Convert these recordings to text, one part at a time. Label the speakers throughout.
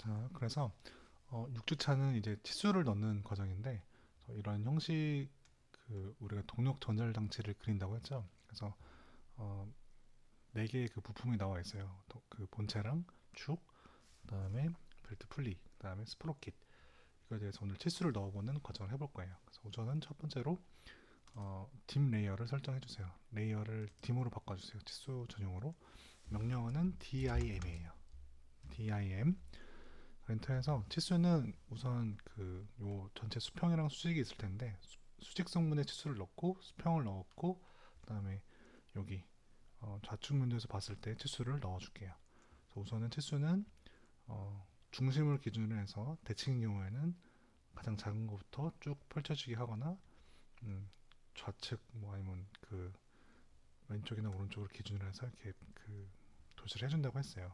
Speaker 1: 자, 그래서 6주차는 이제 치수를 넣는 과정인데 이런 형식 우리가 동력 전달 장치를 그린다고 했죠. 그래서 어, 4개의 그 부품이 나와 있어요. 그 본체랑 축, 그다음에 벨트 풀리, 그다음에 스프로킷. 이거에 대해서 오늘 치수를 넣어보는 과정을 해볼 거예요. 그래서 우선은 첫 번째로 딤 레이어를 설정해 주세요. 레이어를 딤으로 바꿔주세요. 치수 전용으로. 명령어는 DIM이에요. DIM. 엔터해서 치수는 우선 요 전체 수평이랑 수직이 있을 텐데 수직 성분의 치수를 넣고 수평을 넣었고 그다음에 여기 좌측 면도에서 봤을 때 치수를 넣어줄게요. 그래서 우선은 치수는 중심을 기준으로 해서 대칭인 경우에는 가장 작은 것부터 쭉 펼쳐지게 하거나 좌측 뭐 아니면 왼쪽이나 오른쪽을 기준으로 해서 이렇게 도시를 해준다고 했어요.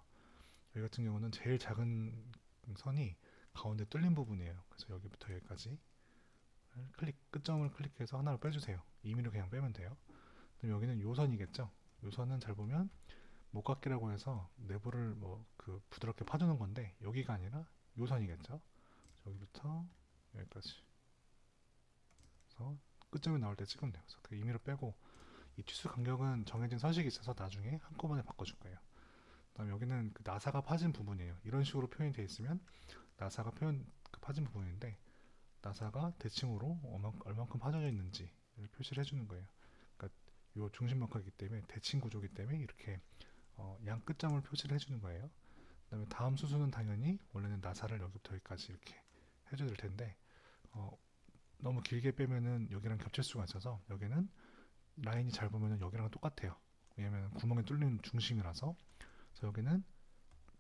Speaker 1: 여기 같은 경우는 제일 작은 선이 가운데 뚫린 부분이에요. 그래서 여기부터 여기까지 끝점을 클릭해서 하나를 빼주세요. 임의로 그냥 빼면 돼요. 그럼 여기는 요선이겠죠. 요선은 잘 보면 목각기라고 해서 내부를 부드럽게 파주는 건데 여기가 아니라 요선이겠죠. 여기부터 여기까지. 그래서 끝점이 나올 때 찍으면 돼요. 그래서 그 임의로 빼고 이 치수 간격은 정해진 서식이 있어서 나중에 한꺼번에 바꿔줄 거예요. 그다음 여기는 나사가 파진 부분이에요. 이런 식으로 표현이 되어 있으면 나사가 파진 부분인데 나사가 대칭으로 얼만큼 파져져 있는지 표시를 해주는 거예요. 그러니까 요 중심막하기 때문에 대칭 구조기 때문에 이렇게 양 끝점을 표시를 해주는 거예요. 그다음에 다음 수순은 당연히 원래는 나사를 여기부터 여기까지 이렇게 해줘야 될 텐데 어, 너무 길게 빼면은 여기랑 겹칠 수가 있어서 여기는 라인이 잘 보면은 여기랑 똑같아요. 왜냐면 구멍에 뚫린 중심이라서. 그래서 여기는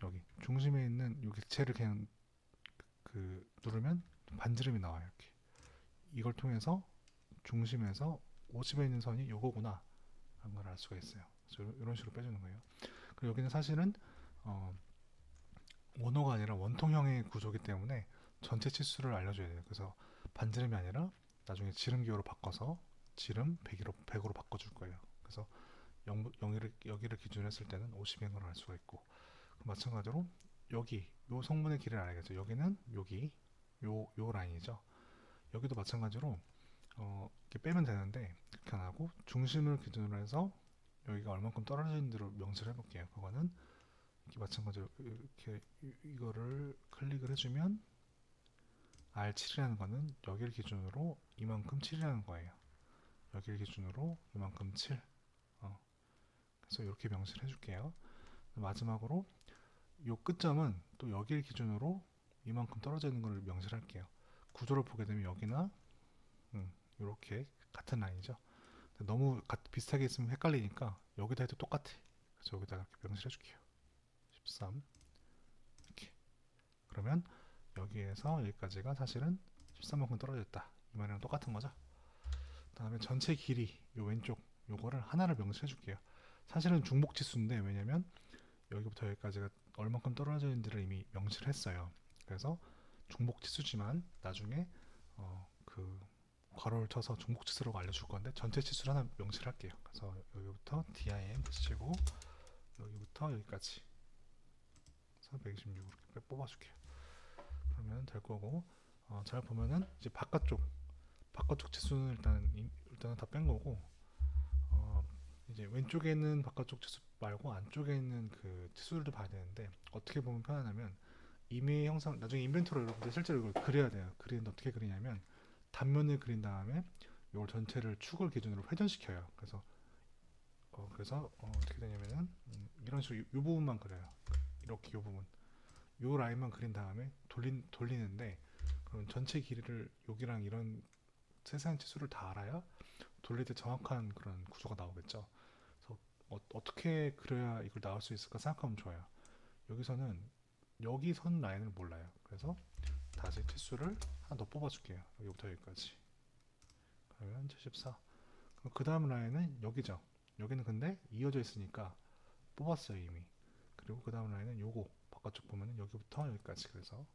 Speaker 1: 여기 중심에 있는 요 객체를 그냥 누르면 반지름이 나와요. 이렇게 이걸 통해서 중심에서 50에 있는 선이 요거구나 라는 걸 알 수가 있어요. 그래서 이런 식으로 빼주는 거예요. 그리고 여기는 사실은 어, 원호가 아니라 원통형의 구조이기 때문에 전체 치수를 알려줘야 돼요. 그래서 반지름이 아니라 나중에 지름 기호로 바꿔서 지름 100으로 바꿔줄 거예요. 그래서 여기를 기준으로 했을 때는 50인 걸 알 수가 있고 마찬가지로 여기 요 성분의 길이를 알겠죠. 여기는 여기 요 라인이죠. 여기도 마찬가지로 이렇게 빼면 되는데 그렇게 안 하고 중심을 기준으로 해서 여기가 얼만큼 떨어져 있는지로 명시를 해볼게요. 그거는 이렇게 마찬가지로 이렇게 이거를 클릭을 해주면 R7이라는 거는 여기를 기준으로 이만큼 7이라는 거예요. 여기를 기준으로 이만큼 7. 그래서 이렇게 명시를 해줄게요. 마지막으로 이 끝점은 또 여기를 기준으로 이만큼 떨어져 있는 걸 명시를 할게요. 구조를 보게 되면 여기나 이렇게 같은 라인이죠. 너무 비슷하게 있으면 헷갈리니까 여기다 해도 똑같아. 그래서 여기다가 이렇게 명시를 해줄게요. 13 이렇게. 그러면 여기에서 여기까지가 사실은 13만큼 떨어졌다. 이 말이랑 똑같은 거죠. 다음에 전체 길이 요 왼쪽 요거를 하나를 명시해 줄게요. 사실은 중복 치수인데 왜냐면 여기부터 여기까지가 얼만큼 떨어져 있는지를 이미 명시를 했어요. 그래서 중복 치수지만 나중에 괄호를 쳐서 중복 치수라고 알려줄 건데 전체 치수를 하나 명시를 할게요. 그래서 여기부터 DIM 붙이고 여기부터 여기까지 그래서 126 이렇게 뽑아줄게요. 그러면 될 거고 잘 보면은 이제 바깥쪽 치수는 일단은 다 뺀 거고 이제 왼쪽에 있는 바깥쪽 치수 말고 안쪽에 있는 그 치수들도 봐야 되는데 어떻게 보면 편하냐면 이미 형상 나중에 인벤토로 여러분들 실제로 이걸 그려야 돼요. 그리는데 어떻게 그리냐면 단면을 그린 다음에 이걸 전체를 축을 기준으로 회전시켜요. 그래서 어떻게 되냐면은 이런 식으로 이 부분만 그려요. 이렇게 이 부분 이 라인만 그린 다음에 돌리는데 그럼 전체 길이를 여기랑 이런 세세한 치수를 다 알아야 돌릴 때 정확한 그런 구조가 나오겠죠. 그래서 떻게 그려야 이걸 나올 수 있을까 생각하면 좋아요. 여기서는 여기 선 라인을 몰라요. 그래서 다시 치수를 하나 더 뽑아줄게요. 여기부터 여기까지. 그러면 74. 그 다음 라인은 여기죠. 여기는 근데 이어져 있으니까 뽑았어요 이미. 그리고 그 다음 라인은 요거 바깥쪽 보면은 여기부터 여기까지. 그래서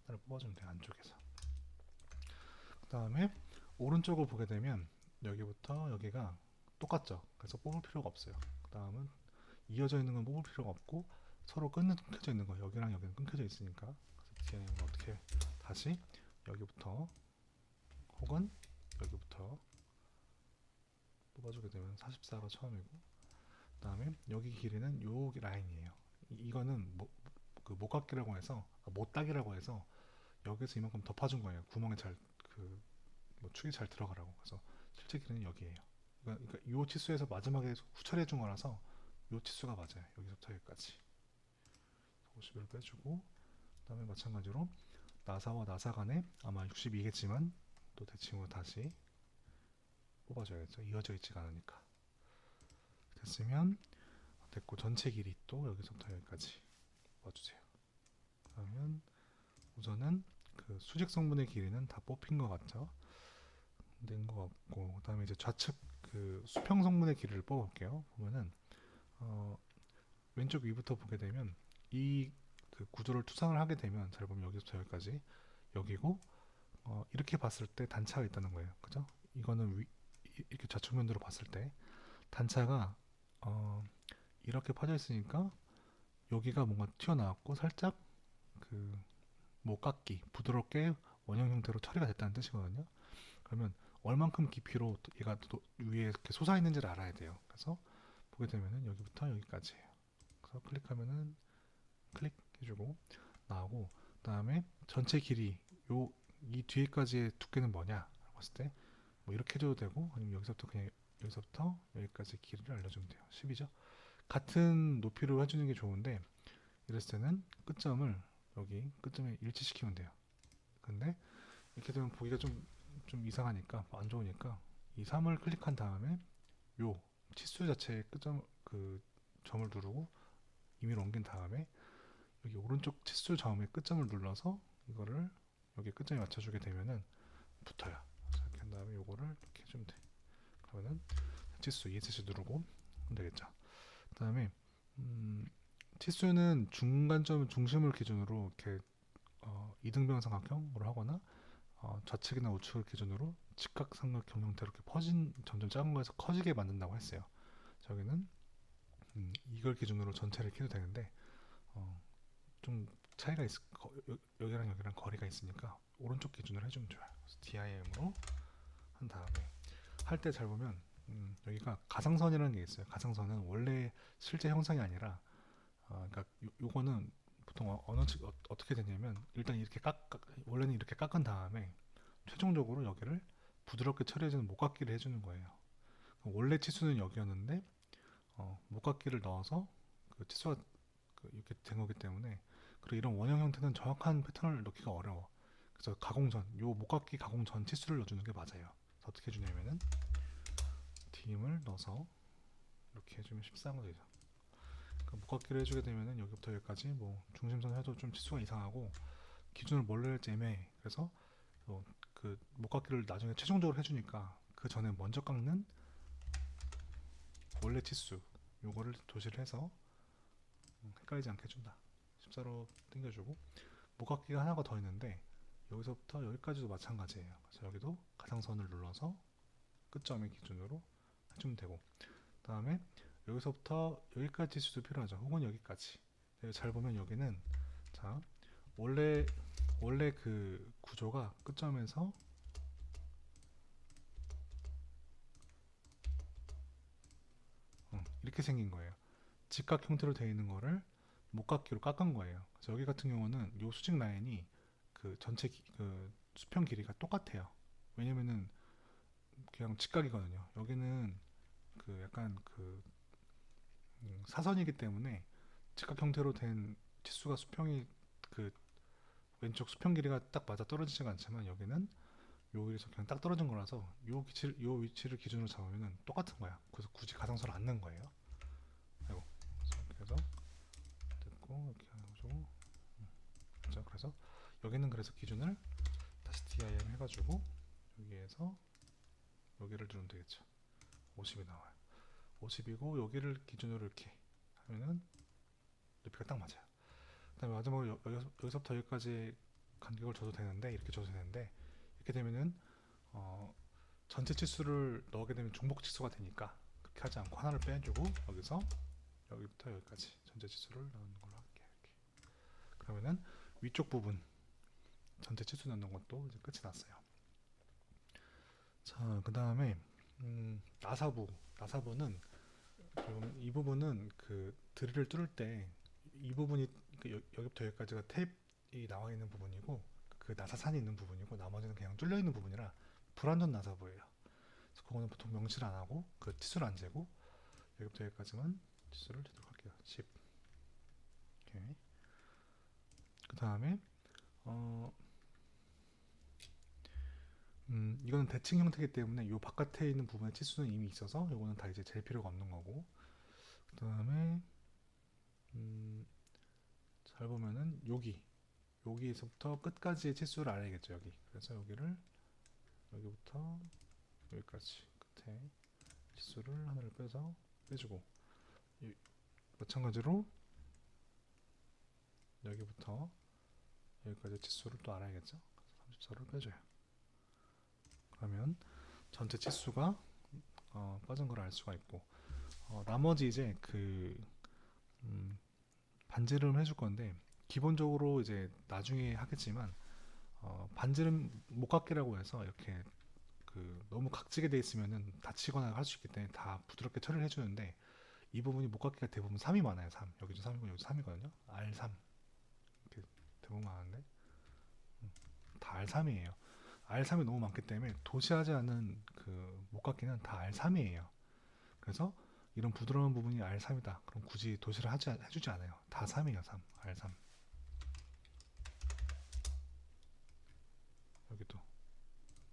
Speaker 1: 하나를 뽑아주면 돼요 안쪽에서. 그 다음에 오른쪽을 보게 되면 여기부터 여기가 똑같죠. 그래서 뽑을 필요가 없어요. 그 다음은 이어져 있는 건 뽑을 필요가 없고 서로 끊겨져 있는 거예요. 여기랑 여기는 끊겨져 있으니까. 그래서 DIM을 어떻게 다시 여기부터 혹은 여기부터 뽑아주게 되면 44가 처음이고, 그 다음에 여기 길이는 요 라인이에요. 이거는 그 목각기라고 해서, 못딱이라고 해서 여기서 이만큼 덮어준 거예요. 구멍에 잘 그 뭐 축이 잘 들어가라고. 그래서 실제 길이는 여기에요. 그러니까 이 치수에서 마지막에 후처리해 준 거라서 이 치수가 맞아요. 여기서부터 여기까지 50을 빼주고, 그 다음에 마찬가지로 나사와 나사 간에 아마 62겠지만 또 대칭으로 다시 뽑아줘야겠죠. 이어져 있지가 않으니까. 됐으면 됐고, 전체 길이 또 여기서부터 여기까지 뽑아주세요. 그러면 우선은 그 수직 성분의 길이는 다 뽑힌 것 같죠? 된 것 같고, 그 다음에 이제 좌측 그 수평 성분의 길이를 뽑아볼게요. 보면은 왼쪽 위부터 보게 되면 이 그 구조를 투상을 하게 되면 잘 보면 여기부터 여기까지 여기고, 이렇게 봤을 때 단차가 있다는 거예요. 그죠? 이거는 이렇게 좌측면으로 봤을 때 단차가 이렇게 파져 있으니까 여기가 뭔가 튀어나왔고 살짝 그 목깎기 부드럽게 원형 형태로 처리가 됐다는 뜻이거든요. 그러면 얼만큼 깊이로 얘가 또 위에 이렇게 솟아 있는지를 알아야 돼요. 그래서 보게 되면은 여기부터 여기까지예요. 그래서 클릭하면은 클릭 해주고 나오고, 그다음에 전체 길이 요 이 뒤에까지의 두께는 뭐냐 봤을 때 뭐 이렇게 해줘도 되고, 아니면 여기서부터 그냥 여기서부터 여기까지 길이를 알려주면 돼요. 10이죠. 같은 높이로 해주는 게 좋은데, 이랬을 때는 끝점을 여기 끝점에 일치시키면 돼요. 근데 이렇게 되면 보기가 좀 이상하니까, 안 좋으니까 이 3을 클릭한 다음에 요 치수 자체의 끝점 그 점을 누르고 임의로 옮긴 다음에 여기 오른쪽 치수 점의 끝점을 눌러서 이거를 여기 끝점에 맞춰주게 되면은 붙어요. 이렇게 한 다음에 요거를 이렇게 해주면 돼. 그러면은 치수 ESC 누르고 하면 되겠죠. 그 다음에 치수는 중간점 중심을 기준으로 이렇게 이등변 삼각형으로 하거나 좌측이나 우측을 기준으로 직각삼각형 형태로 이렇게 점점 작은 거에서 커지게 만든다고 했어요. 저기는 이걸 기준으로 전체를 키도 되는데 어, 좀 차이가 여기랑 여기랑 거리가 있으니까 오른쪽 기준으로 해주면 좋아요. 그래서 DIM으로 한 다음에 할 때 잘 보면 여기가 가상선이라는 게 있어요. 가상선은 원래 실제 형상이 아니라 그러니까 요거는 보통 어떻게 되냐면, 일단 이렇게 원래는 이렇게 깎은 다음에 최종적으로 여기를 부드럽게 처리해주는 목깎기를 해주는 거예요. 원래 치수는 여기였는데 목깎기를 넣어서 그 치수가 이렇게 된 거기 때문에, 그리고 이런 원형 형태는 정확한 패턴을 넣기가 어려워. 그래서 요 목깎기 가공 전 치수를 넣어주는 게 맞아요. 어떻게 해주냐면은 dim을 넣어서 이렇게 해주면 14가 되죠. 그러니까 목깎기를 해주게 되면은 여기부터 여기까지 뭐 중심선 해도 좀 치수가 이상하고 기준을 뭘로 할지 애매해. 그래서 그 목깎기를 나중에 최종적으로 해주니까 그 전에 먼저 깎는 원래 치수 요거를 도시를 해서 헷갈리지 않게 해준다. 14로 당겨주고, 목깎기가 하나가 더 있는데 여기서부터 여기까지도 마찬가지예요. 그래서 여기도 가상선을 눌러서 끝점의 기준으로 해주면 되고, 그 다음에 여기서부터 여기까지 치수도 필요하죠. 혹은 여기까지. 잘 보면 여기는 자 원래 그 구조가 끝점에서 이렇게 생긴 거예요. 직각 형태로 되어 있는 거를 목깎기로 깎은 거예요. 그래서 여기 같은 경우는 이 수직 라인이 그 전체 그 수평 길이가 똑같아요. 왜냐면은 그냥 직각이거든요. 여기는 그 약간 그 사선이기 때문에 직각 형태로 된 치수가 수평이 그 왼쪽 수평 길이가 딱 맞아 떨어지지가 않지만, 여기는 여기서 그냥 딱 떨어진 거라서 요 위치를 기준으로 잡으면 똑같은 거야. 그래서 굳이 가상선을 안 넣은 거예요. 아이고, 그래서 됐고 이렇게 해가지고 그렇죠. 그래서 여기는 그래서 기준을 다시 DIM 해가지고 여기에서 여기를 누르면 되겠죠. 50이 나와요. 50이고 여기를 기준으로 이렇게 하면은 높이가 딱 맞아요. 그다음에 마지막으로 여기서부터 여기까지 간격을 줘도 되는데, 이렇게 줘도 되는데, 이렇게 되면은 전체 치수를 넣게 되면 중복 치수가 되니까 그렇게 하지 않고 하나를 빼주고 여기서 여기부터 여기까지 전체 치수를 넣는 걸로 할게요. 이렇게. 그러면은 위쪽 부분 전체 치수 넣는 것도 이제 끝이 났어요. 자, 그 다음에 나사부는 이 부분은 그 드릴을 뚫을 때 이 부분이 그 여기부터 여기까지가 탭이 나와 있는 부분이고 그 나사산이 있는 부분이고 나머지는 그냥 뚫려 있는 부분이라 불완전 나사부예요. 그래서 그거는 보통 명시를 안 하고 그 치수를 안 재고 여기부터 여기까지만 치수를 재도록 할게요. 10. 오케이. 그 다음에 이거는 대칭 형태이기 때문에 이 바깥에 있는 부분의 치수는 이미 있어서 이거는 다 이제 잴 필요가 없는 거고 그 다음에 잘 보면은 여기에서부터 끝까지의 치수를 알아야겠죠. 여기. 그래서 여기부터 여기까지 끝에 치수를 하나를 빼주고 마찬가지로 여기부터 여기까지 치수를 또 알아야겠죠. 34를 빼줘요. 그러면 전체 치수가 빠진 걸 알 수가 있고 나머지 이제 반지름 해줄 건데 기본적으로 이제 나중에 하겠지만 반지름 목각기라고 해서 이렇게 너무 각지게 돼 있으면은 다치거나 할 수 있기 때문에 다 부드럽게 처리를 해주는데 이 부분이 목각기가 대부분 3이 많아요. 3 여기도 3이고 여기도 3이거든요. R3 이렇게 대부분 많은데 다 R3이에요. R3이 너무 많기 때문에 도시하지 않은 그 목각기는 다 R3이에요. 그래서 이런 부드러운 부분이 R3이다. 그럼 굳이 도시를 해주지 않아요. 다 3이에요. 3 R3 여기도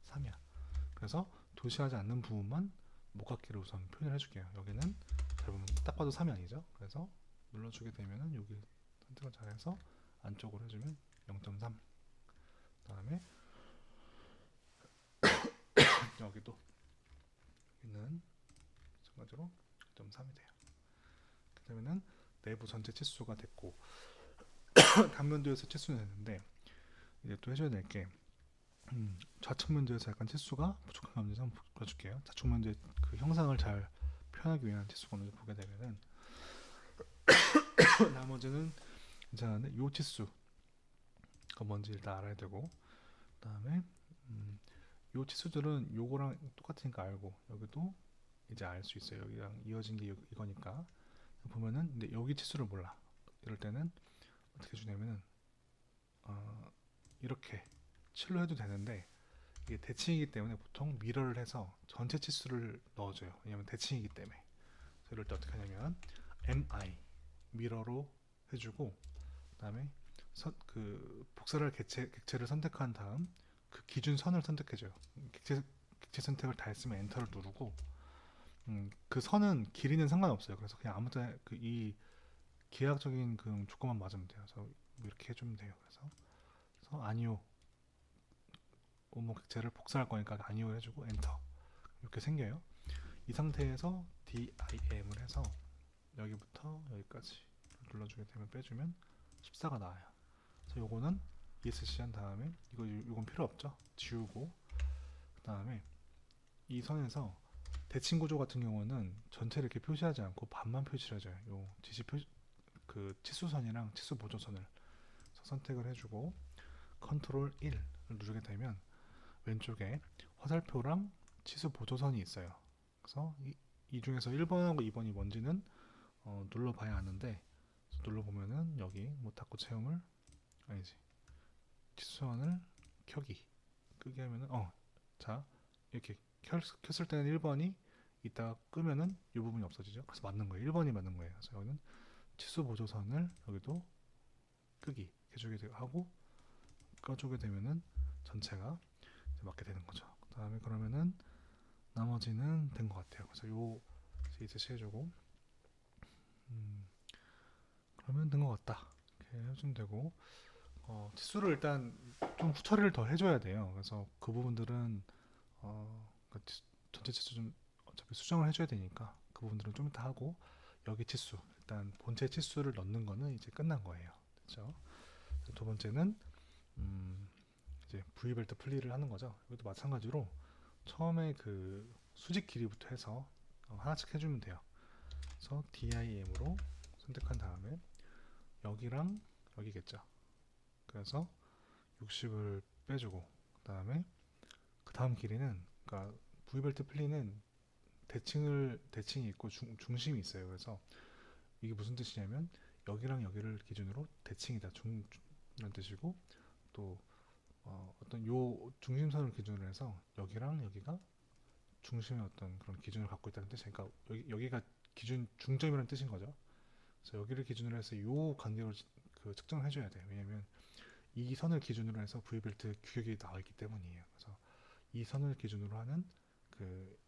Speaker 1: 3이야. 그래서 도시하지 않는 부분만 목각기로 우선 표현을 해줄게요. 여기는 잘 보면 딱 봐도 3이 아니죠. 그래서 눌러주게 되면은 여기 선택을 잘해서 안쪽으로 해주면 0.3. 그 다음에 여기도 여기는 마찬가지로 0.3이 돼요. 그러면은 내부 전체 치수가 됐고 단면도에서 치수는 됐는데 이제 또 해줘야 될 게 좌측 면도에서 약간 치수가 부족한 감지 한번 보여줄게요. 좌측 면도의 그 형상을 잘 표현하기 위한 치수가 먼저 보게 되면은 나머지는 괜찮은데 요 치수가 뭔지 일단 알아야 되고 그 다음에 요 치수들은 요거랑 똑같으니까 알고 여기도 이제 알 수 있어요. 여기랑 이어진 게 이거니까 보면은 근데 여기 치수를 몰라. 이럴 때는 어떻게 주냐면은 이렇게 칠로 해도 되는데 이게 대칭이기 때문에 보통 미러를 해서 전체 치수를 넣어줘요. 왜냐면 대칭이기 때문에. 이럴 때 어떻게 하냐면 MI 미러로 해주고 그다음에 복사할 객체를 선택한 다음 그 기준 선을 선택해줘요. 객체 선택을 다 했으면 엔터를 누르고 그 선은 길이는 상관없어요. 그래서 그냥 아무 때나 이 기하학적인 그 조건만 맞으면 돼요. 그래서 이렇게 해주면 돼요. 그래서 아니요 오목 객체를 복사할 거니까 아니요 해주고 엔터 이렇게 생겨요. 이 상태에서 DIM을 해서 여기부터 여기까지 눌러주게 되면 빼주면 14가 나와요. 그래서 요거는 ESC 한 다음에 이건 필요 없죠. 지우고 그 다음에 이 선에서 대칭 구조 같은 경우는 전체를 이렇게 표시하지 않고 반만 표시를 해줘요. 요 그 치수선이랑 치수 보조선을 선택을 해주고 컨트롤 1을 누르게 되면 왼쪽에 화살표랑 치수 보조선이 있어요. 그래서 이 중에서 1번하고 2번이 뭔지는 눌러봐야 아는데 눌러보면은 여기 모타쿠 체험을 아니지 치수선을 끄게 하면은 자 이렇게 켰을 때는 1번이 이따 끄면은 이 부분이 없어지죠. 그래서 맞는 거예요. 1번이 맞는 거예요. 그래서 여기는 치수 보조선을 여기도 끄기 해주게 하고 꺼주게 되면은 전체가 맞게 되는 거죠. 그 다음에 그러면은 나머지는 된 것 같아요. 그래서 요 이제 해주고 그러면 된 것 같다. 이렇게 해주면 되고 치수를 일단 좀 후처리를 더 해줘야 돼요. 그래서 그 부분들은 전체 치수 좀 어차피 수정을 해줘야 되니까 그 부분들은 좀 이따 하고 여기 치수 일단 본체 치수를 넣는 거는 이제 끝난 거예요. 그렇죠? 두 번째는 이제 V벨트 플리를 하는 거죠. 이것도 마찬가지로 처음에 그 수직 길이부터 해서 하나씩 해주면 돼요. 그래서 DIM으로 선택한 다음에 여기랑 여기겠죠. 그래서 60을 빼주고 그다음에 그 다음 길이는 그러니까 V벨트 플리는 대칭이 있고 중심이 있어요. 그래서 이게 무슨 뜻이냐면 여기랑 여기를 기준으로 대칭이다 이런 뜻이고 또 어떤 요 중심선을 기준으로 해서 여기랑 여기가 중심의 어떤 그런 기준을 갖고 있다는 뜻이니까 그러니까 여기가 기준 중점이라는 뜻인 거죠. 그래서 여기를 기준으로 해서 요 간격을 그 측정을 해줘야 돼요. 왜냐면 이 선을 기준으로 해서 V벨트 규격이 나와 있기 때문이에요. 그래서 이 선을 기준으로 하는 그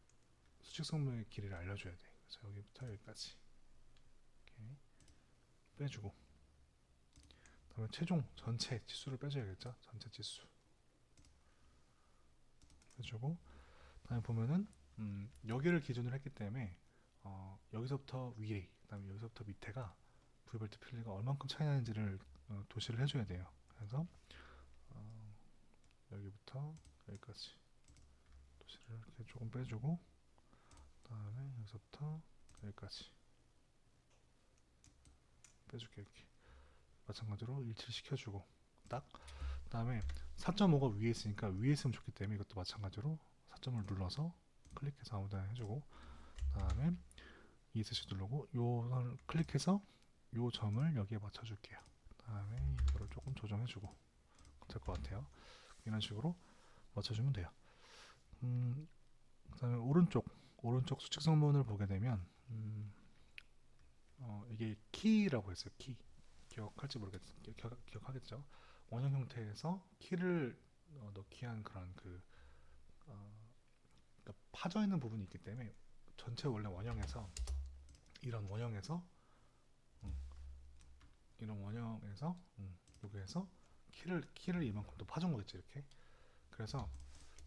Speaker 1: 수직 성모의 길이를 알려줘야 돼. 그래서 여기부터 여기까지 이렇게 빼주고 그다음에 최종 전체 치수를 빼줘야겠죠. 전체 치수 빼주고 그다음에 보면은 여기를 기준으로 했기 때문에 여기서부터 위에 그다음에 여기서부터 밑에가 V벨트 필리가 얼만큼 차이 나는지를 도시를 해줘야 돼요. 그래서 여기부터 여기까지 도시를 이렇게 조금 빼주고 그다음에 여기서부터 여기까지 빼줄게 이렇게 마찬가지로 일치를 시켜주고 딱 그다음에 4.5가 위에 있으니까 위에 있으면 좋기 때문에 이것도 마찬가지로 4점을 눌러서 클릭해서 아무데나 해주고 그다음에 ESC 누르고 요 선을 클릭해서 요 점을 여기에 맞춰줄게요. 그다음에 이거를 조금 조정해주고 될 것 같아요. 이런 식으로 맞춰주면 돼요. 그다음에 오른쪽 수직 성분을 보게 되면 이게 키라고 했어요. 키 기억할지 모르겠어요. 기억하겠죠? 원형 형태에서 키를 넣기 위한 그런 그러니까 파져 있는 부분이 있기 때문에 전체 원래 원형에서 이런 원형에서 음, 이런 원형에서 여기에서 키를 이만큼 더 파준 거겠지 이렇게. 그래서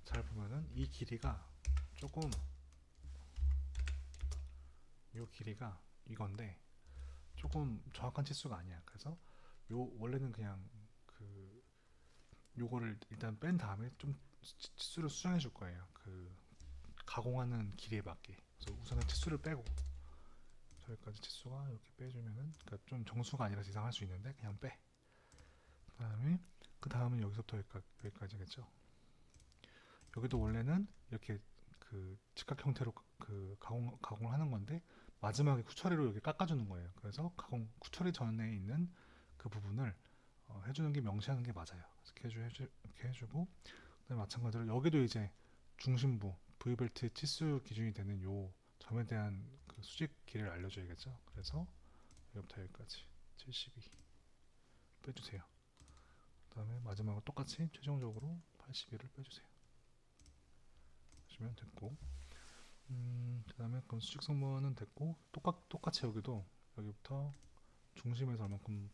Speaker 1: 잘 보면은 이 길이가 조금 요 길이가 이건데 조금 정확한 치수가 아니야. 그래서 요 원래는 그냥 그 요거를 일단 뺀 다음에 좀 치수를 수정해 줄 거예요. 그 가공하는 길이에 맞게. 그래서 우선은 치수를 빼고 저기까지 치수가 이렇게 빼주면은 그러니까 좀 정수가 아니라서 이상할 수 있는데 그냥 빼. 그다음에 그 다음은 여기서부터 여기까지겠죠. 여기도 원래는 이렇게 그 직각 형태로 그 가공을 하는 건데 마지막에 쿠처리로 여기 깎아주는 거예요. 그래서 쿠처리 전에 있는 그 부분을 해주는 게 명시하는 게 맞아요. 이렇게 해주고 그다음에 마찬가지로 여기도 이제 중심부 V벨트 치수 기준이 되는 요 점에 대한 그 수직 길이를 알려줘야겠죠. 그래서 여기부터 여기까지 72 빼주세요. 그다음에 마지막으로 똑같이 최종적으로 81을 빼주세요. 하시면 됐고 그다음에 그럼 수직 성분은 됐고 똑같이 여기도 여기부터 중심에서 얼만큼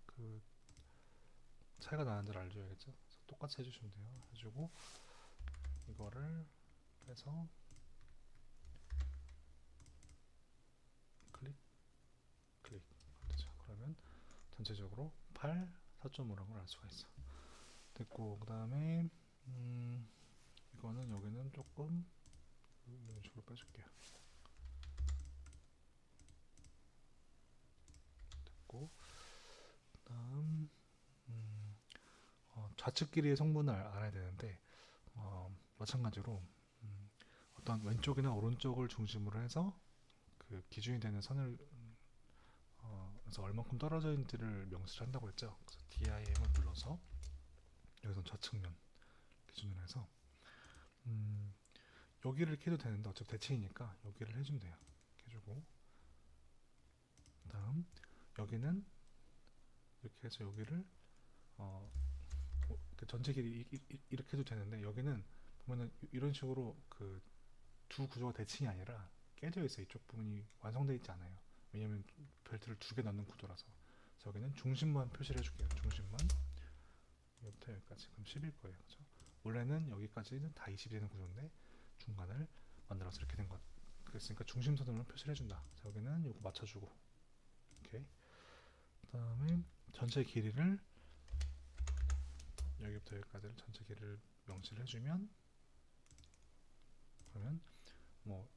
Speaker 1: 그 차이가 나는지를 알려줘야겠죠. 그래서 똑같이 해주시면 돼요. 해주고 이거를 빼서 클릭 클릭 되죠. 그러면 전체적으로 8 4.5라는 걸 알 수가 있어. 됐고 그다음에 이거는 여기는 조금 이런 식으로 빼줄게요. 됐고 그다음 좌측 길이의 성분을 알아야 되는데 마찬가지로 어떤 왼쪽이나 오른쪽을 중심으로 해서 그 기준이 되는 선을 그래서 얼만큼 떨어져 있는지를 명시를 한다고 했죠. 그래서 DIM을 눌러서 여기서 좌측면 기준으로 해서 여기를 이렇게 해도 되는데 어차피 대칭이니까 여기를 해주면 돼요. 이렇게 해주고 그다음 여기는 이렇게 해서 여기를 전체 길이 이렇게 해도 되는데 여기는 보면은 이런 식으로 그 두 구조가 대칭이 아니라 깨져 있어요. 이쪽 부분이 완성되어 있지 않아요. 왜냐면 벨트를 두 개 넣는 구조라서. 그래서 여기는 중심만 표시를 해줄게요. 중심만 여기부터 여기까지. 그럼 10일 거예요. 그죠? 원래는 여기까지는 다 20이 되는 구조인데 중간을 만들어서 이렇게 된 것. 그랬으니까 중심선으로 표시를 해준다. 자, 여기는 이거 맞춰주고. 오케이. 그다음에 전체 길이를 여기부터 여기까지를 전체 길이를 명시를 해주면 그러면 뭐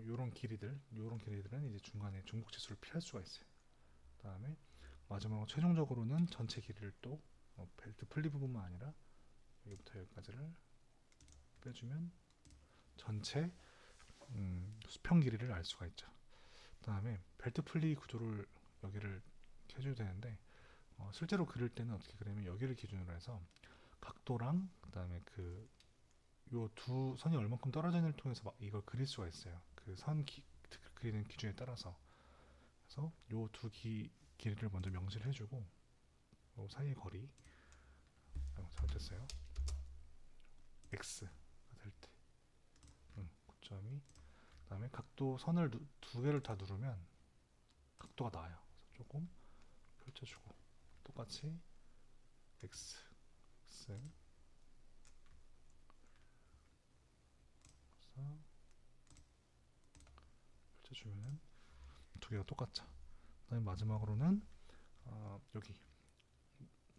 Speaker 1: 요런 길이들은 이제 중간에 중복 치수를 피할 수가 있어요. 그다음에 마지막으로 최종적으로는 전체 길이를 또 벨트 풀리 부분만 아니라 여기부터 여기까지를 빼주면 전체 수평 길이를 알 수가 있죠. 그다음에 벨트 풀리 구조를 여기를 해줘야 되는데 실제로 그릴 때는 어떻게 그리면 여기를 기준으로 해서 각도랑 그다음에 그 요 두 선이 얼만큼 떨어져 있는지를 통해서 막 이걸 그릴 수가 있어요. 그 선 그리는 기준에 따라서. 그래서 요 두 길이를 먼저 명시를 해주고 요 사이의 거리 잘못했어요. x가 될 때 9.2. 그다음에 각도 선을 두 개를 다 누르면 각도가 나와요. 그래서 조금 펼쳐주고 똑같이 x 그래서 펼쳐주면은 두 개가 똑같죠. 그다음에 마지막으로는 여기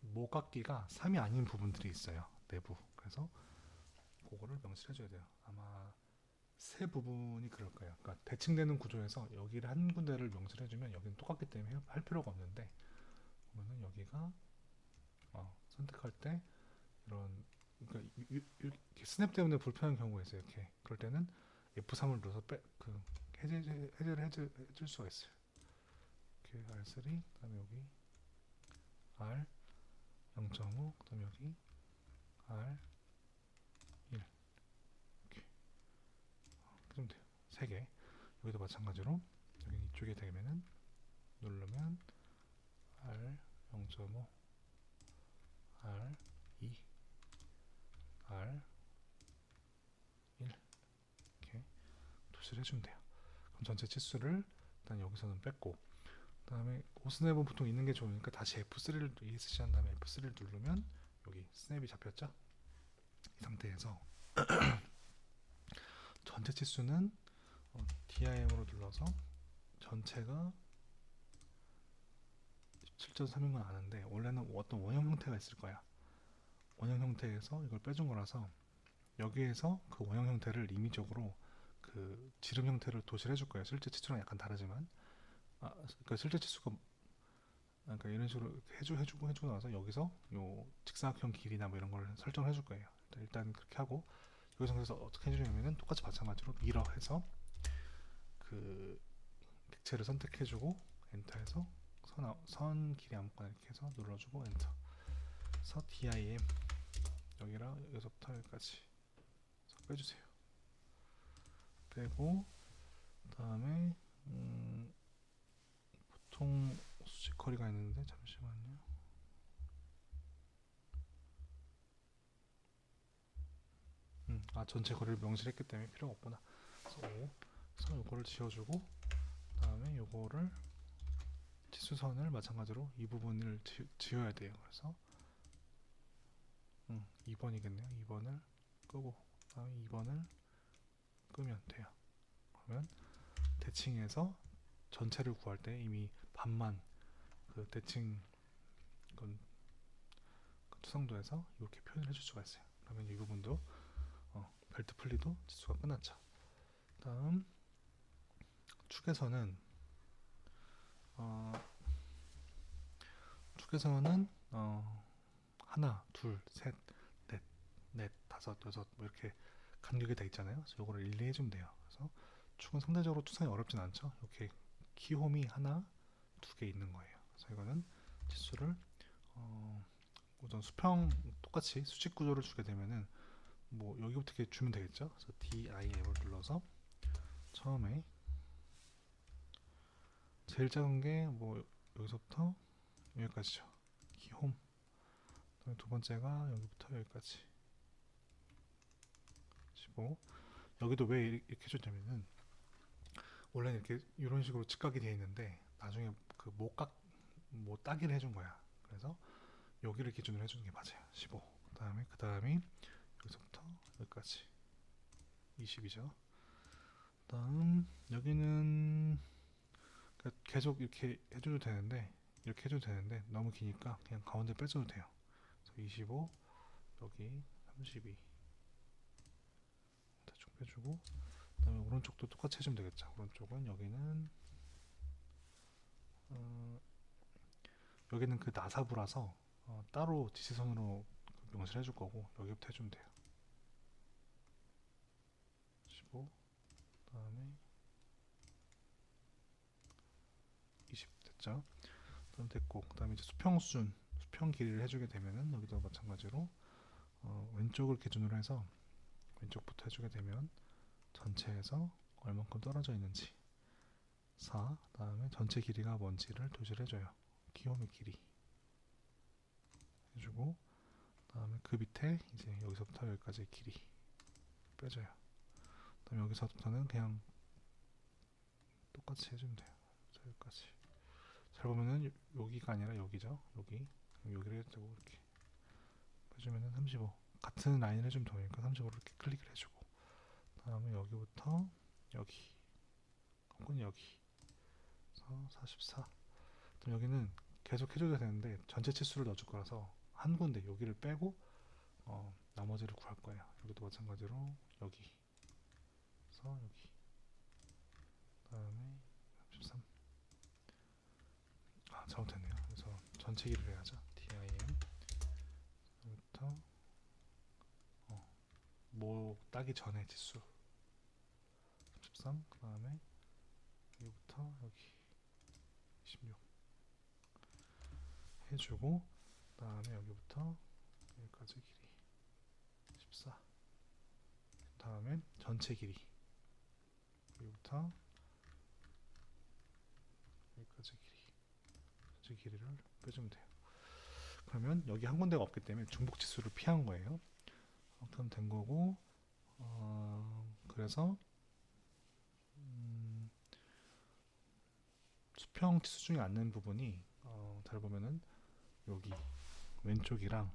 Speaker 1: 모각기가 3이 아닌 부분들이 있어요. 내부. 그래서 그거를 명시해줘야 돼요. 아마 세 부분이 그럴 거예요. 그러니까 대칭되는 구조에서 여기를 한 군데를 명시를 해주면 여기는 똑같기 때문에 할 필요가 없는데 보면은 여기가 선택할 때 이런 그러니까 이렇게 스냅 때문에 불편한 경우가 있어요. 이렇게 그럴 때는 F3을 눌러서 해제를 해줄 수가 있어요. 이렇게 R3 그다음에 여기 R 0.5 그다음에 여기 R 1 이렇게 좀 돼요. 3개 여기도 마찬가지로 여기 이쪽에 되면은 누르면 R 0.5 R 2 R 1 이렇게 도시를 해주면 돼요. 그럼 전체 치수를 일단 여기서는 뺐고 그 다음에 오스냅은 보통 있는 게 좋으니까 다시 F3를 ESC 한 다음에 F3를 누르면 여기 스냅이 잡혔죠? 이 상태에서 전체 치수는 DIM으로 눌러서 전체가 17.3인 건 아는데 원래는 어떤 원형 형태가 있을 거야. 원형 형태에서 이걸 빼준 거라서 여기에서 그 원형 형태를 임의적으로 그 지름 형태를 도시를 해줄 거예요. 실제 치수랑 약간 다르지만 그러니까 실제 치수가 그러니까 이런 식으로 해주고 나서 여기서 요 직사각형 길이나 뭐 이런 걸 설정을 해줄 거예요. 일단 그렇게 하고 여기서 어떻게 해주냐면은 똑같이 마찬가지로 미러 해서 그 객체를 선택해주고 엔터해서 선 길이 아무거나 이렇게 해서 눌러주고 엔터. 그래서 DIM 여기랑 여기서부터 여기까지 빼주세요. 빼고 그다음에 보통 수직 거리가 있는데 잠시만요. 전체 거리를 명시했기 때문에 필요가 없구나. 그래서 요거를 지워주고 그다음에 요거를 치수선을 마찬가지로 이 부분을 지워야 돼요. 그래서 2번이겠네요. 2번을 끄고 그다음에 2번을 끄면 돼요. 그러면 대칭에서 전체를 구할 때 이미 반만 그 대칭 그 투성도에서 이렇게 표현을 해줄 수가 있어요. 그러면 이 부분도 벨트 풀리도 치수가 끝났죠. 다음 축에서는 하나, 둘, 셋, 넷, 다섯, 여섯 뭐 이렇게 간격이 돼 있잖아요. 그래서 이거를 일일이 해주면 돼요. 그래서 축은 상대적으로 투성이 어렵진 않죠. 이렇게 키홈이 하나, 두 개 있는 거예요. 그래서 이거는 치수를 우선 수평 똑같이 수직 구조를 주게 되면은 뭐 여기부터 이렇게 주면 되겠죠. 그래서 DIM을 눌러서 처음에 제일 작은 게 뭐 여기서부터 여기까지죠. 키홈. 그다음에 두 번째가 여기부터 여기까지 15. 여기도 왜 이렇게 해줬냐면은 원래는 이렇게 이런 식으로 직각이 되어 있는데 나중에 그 뭐 따기를 해준 거야. 그래서 여기를 기준으로 해주는 게 맞아요. 15. 그다음이 여기서부터 여기까지 20이죠. 다음 여기는 계속 이렇게 해줘도 되는데 너무 기니까 그냥 가운데 빼줘도 돼요. 그래서 25 여기 32 대충 빼주고 그다음에 오른쪽도 똑같이 해주면 되겠죠. 오른쪽은 여기는 어, 여기는 그 나사부라서 따로 지시선으로 명시를 해줄 거고 여기부터 해주면 돼요. 15 그다음에 20 됐죠? 그럼 됐고 그다음에 이제 수평 길이를 해주게 되면은 여기도 마찬가지로 왼쪽을 기준으로 해서 왼쪽부터 해주게 되면 전체에서 얼만큼 떨어져 있는지 4 그다음에 전체 길이가 뭔지를 표시를 해줘요. 키움의 길이 해주고 그다음에 그 밑에 이제 여기서부터 여기까지 길이 빼줘요. 그다음에 여기서부터는 그냥 똑같이 해주면 돼요. 여기까지 잘 보면은 여기가 아니라 여기죠. 여기를 해도 되고 이렇게 해주면은 35 같은 라인을 해주면 되니까 35로 이렇게 클릭을 해주고 다음에 여기부터 여기 혹은 여기 44 그럼 여기는 계속 해줘야 되는데 전체 치수를 넣어줄 거라서 한 군데 여기를 빼고 나머지를 구할 거예요. 여기도 마찬가지로 여기서 여기 다음에 33 잘못했네요. 그래서 전체 길이를 해야죠. DIM 여기부터 뭐 따기 전에 치수 33 그 다음에 여기부터 여기 26 해주고 그 다음에 여기부터 여기까지 길이 14 그 다음에 전체 길이 여기부터 여기까지 길이 전체 길이를 빼주면 돼요. 그러면 여기 한 군데가 없기 때문에 중복 치수를 피한 거예요. 그럼 된 거고 그래서 수평 치수 중에 않는 부분이 잘 보면은 여기 왼쪽이랑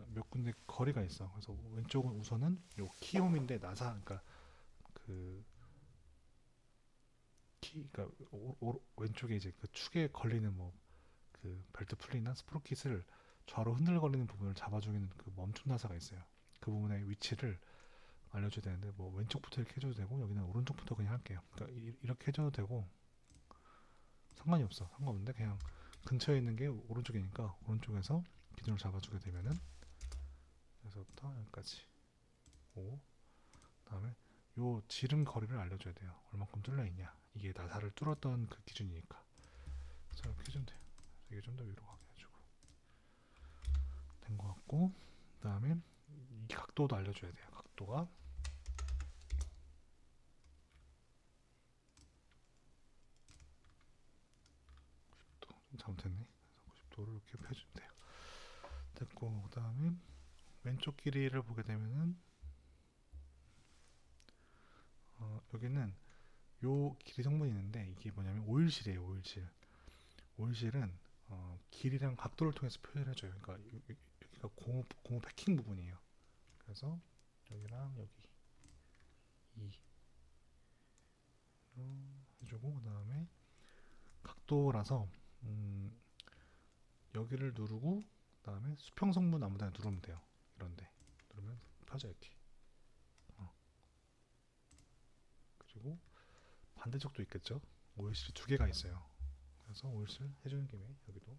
Speaker 1: 몇 군데 거리가 있어. 그래서 왼쪽은 우선은 요 키홈인데 나사 그러니까 그 그러니까 왼쪽에 이제 그 축에 걸리는 뭐 그 벨트 풀리나 스프로킷을 좌로 흔들거리는 부분을 잡아주는 그 멈춤 나사가 있어요. 그 부분의 위치를 알려줘야 되는데 뭐 왼쪽부터 이렇게 해줘도 되고 여기는 오른쪽부터 그냥 할게요. 그러니까 이렇게 해줘도 되고 상관이 없어. 상관없는데 그냥 근처에 있는 게 오른쪽이니까 오른쪽에서 기준을 잡아주게 되면은 여기서부터 여기까지 5 그다음에 요 지름 거리를 알려줘야 돼요. 얼만큼 뚫려 있냐. 이게 나사를 뚫었던 그 기준이니까. 그래서 이렇게 해주면 돼요. 이게 좀 더 위로 가게 해주고 된 것 같고 그다음에 이 각도도 알려줘야 돼요. 각도가 또 좀 잘못했네. 90도를 이렇게 해주면 돼요. 됐고 그다음에 왼쪽 길이를 보게 되면은 여기는 요 길이 성분이 있는데 이게 뭐냐면 오일실이에요. 오일실은 길이랑 각도를 통해서 표현을 해줘요. 그러니까 여기가 고무 패킹 부분이에요. 그래서 여기랑 여기 2로 해주고 그 다음에 각도라서 여기를 누르고 그 다음에 수평 성분 아무데나 누르면 돼요. 이런데 누르면 펴져 이렇게. 그리고 반대쪽도 있겠죠. 오일실이 두 개가 있어요. 그래서 오일실 해주는 김에 여기도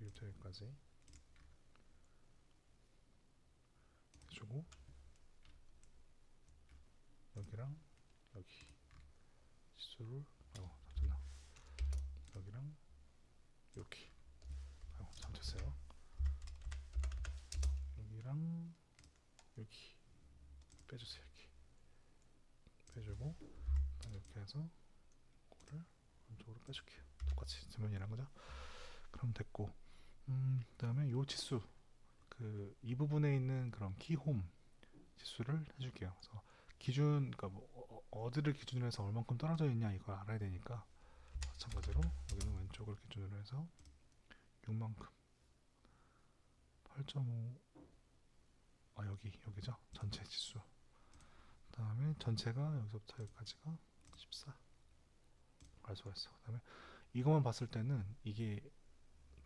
Speaker 1: 여기부터 여기까지 해주고 여기랑 여기 치수를 잠깐만 여기랑 여기 잘못했어요. 여기랑 여기 빼주세요. 이렇게 빼주고 이렇게 해서 이거를 왼쪽으로 빼줄게요. 똑같이 지면이란 거죠. 그럼 됐고 그 다음에 요 치수 그 이 부분에 있는 그런 키홈 지수를 해줄게요. 그래서 기준 그러니까 뭐 어디를 기준으로 해서 얼만큼 떨어져 있냐 이걸 알아야 되니까 마찬가지로 여기는 왼쪽을 기준으로 해서 6만큼 8.5 여기죠. 전체 지수. 그다음에 전체가 여기서부터 여기까지가 14 알 수가 있어. 그다음에 이것만 봤을 때는 이게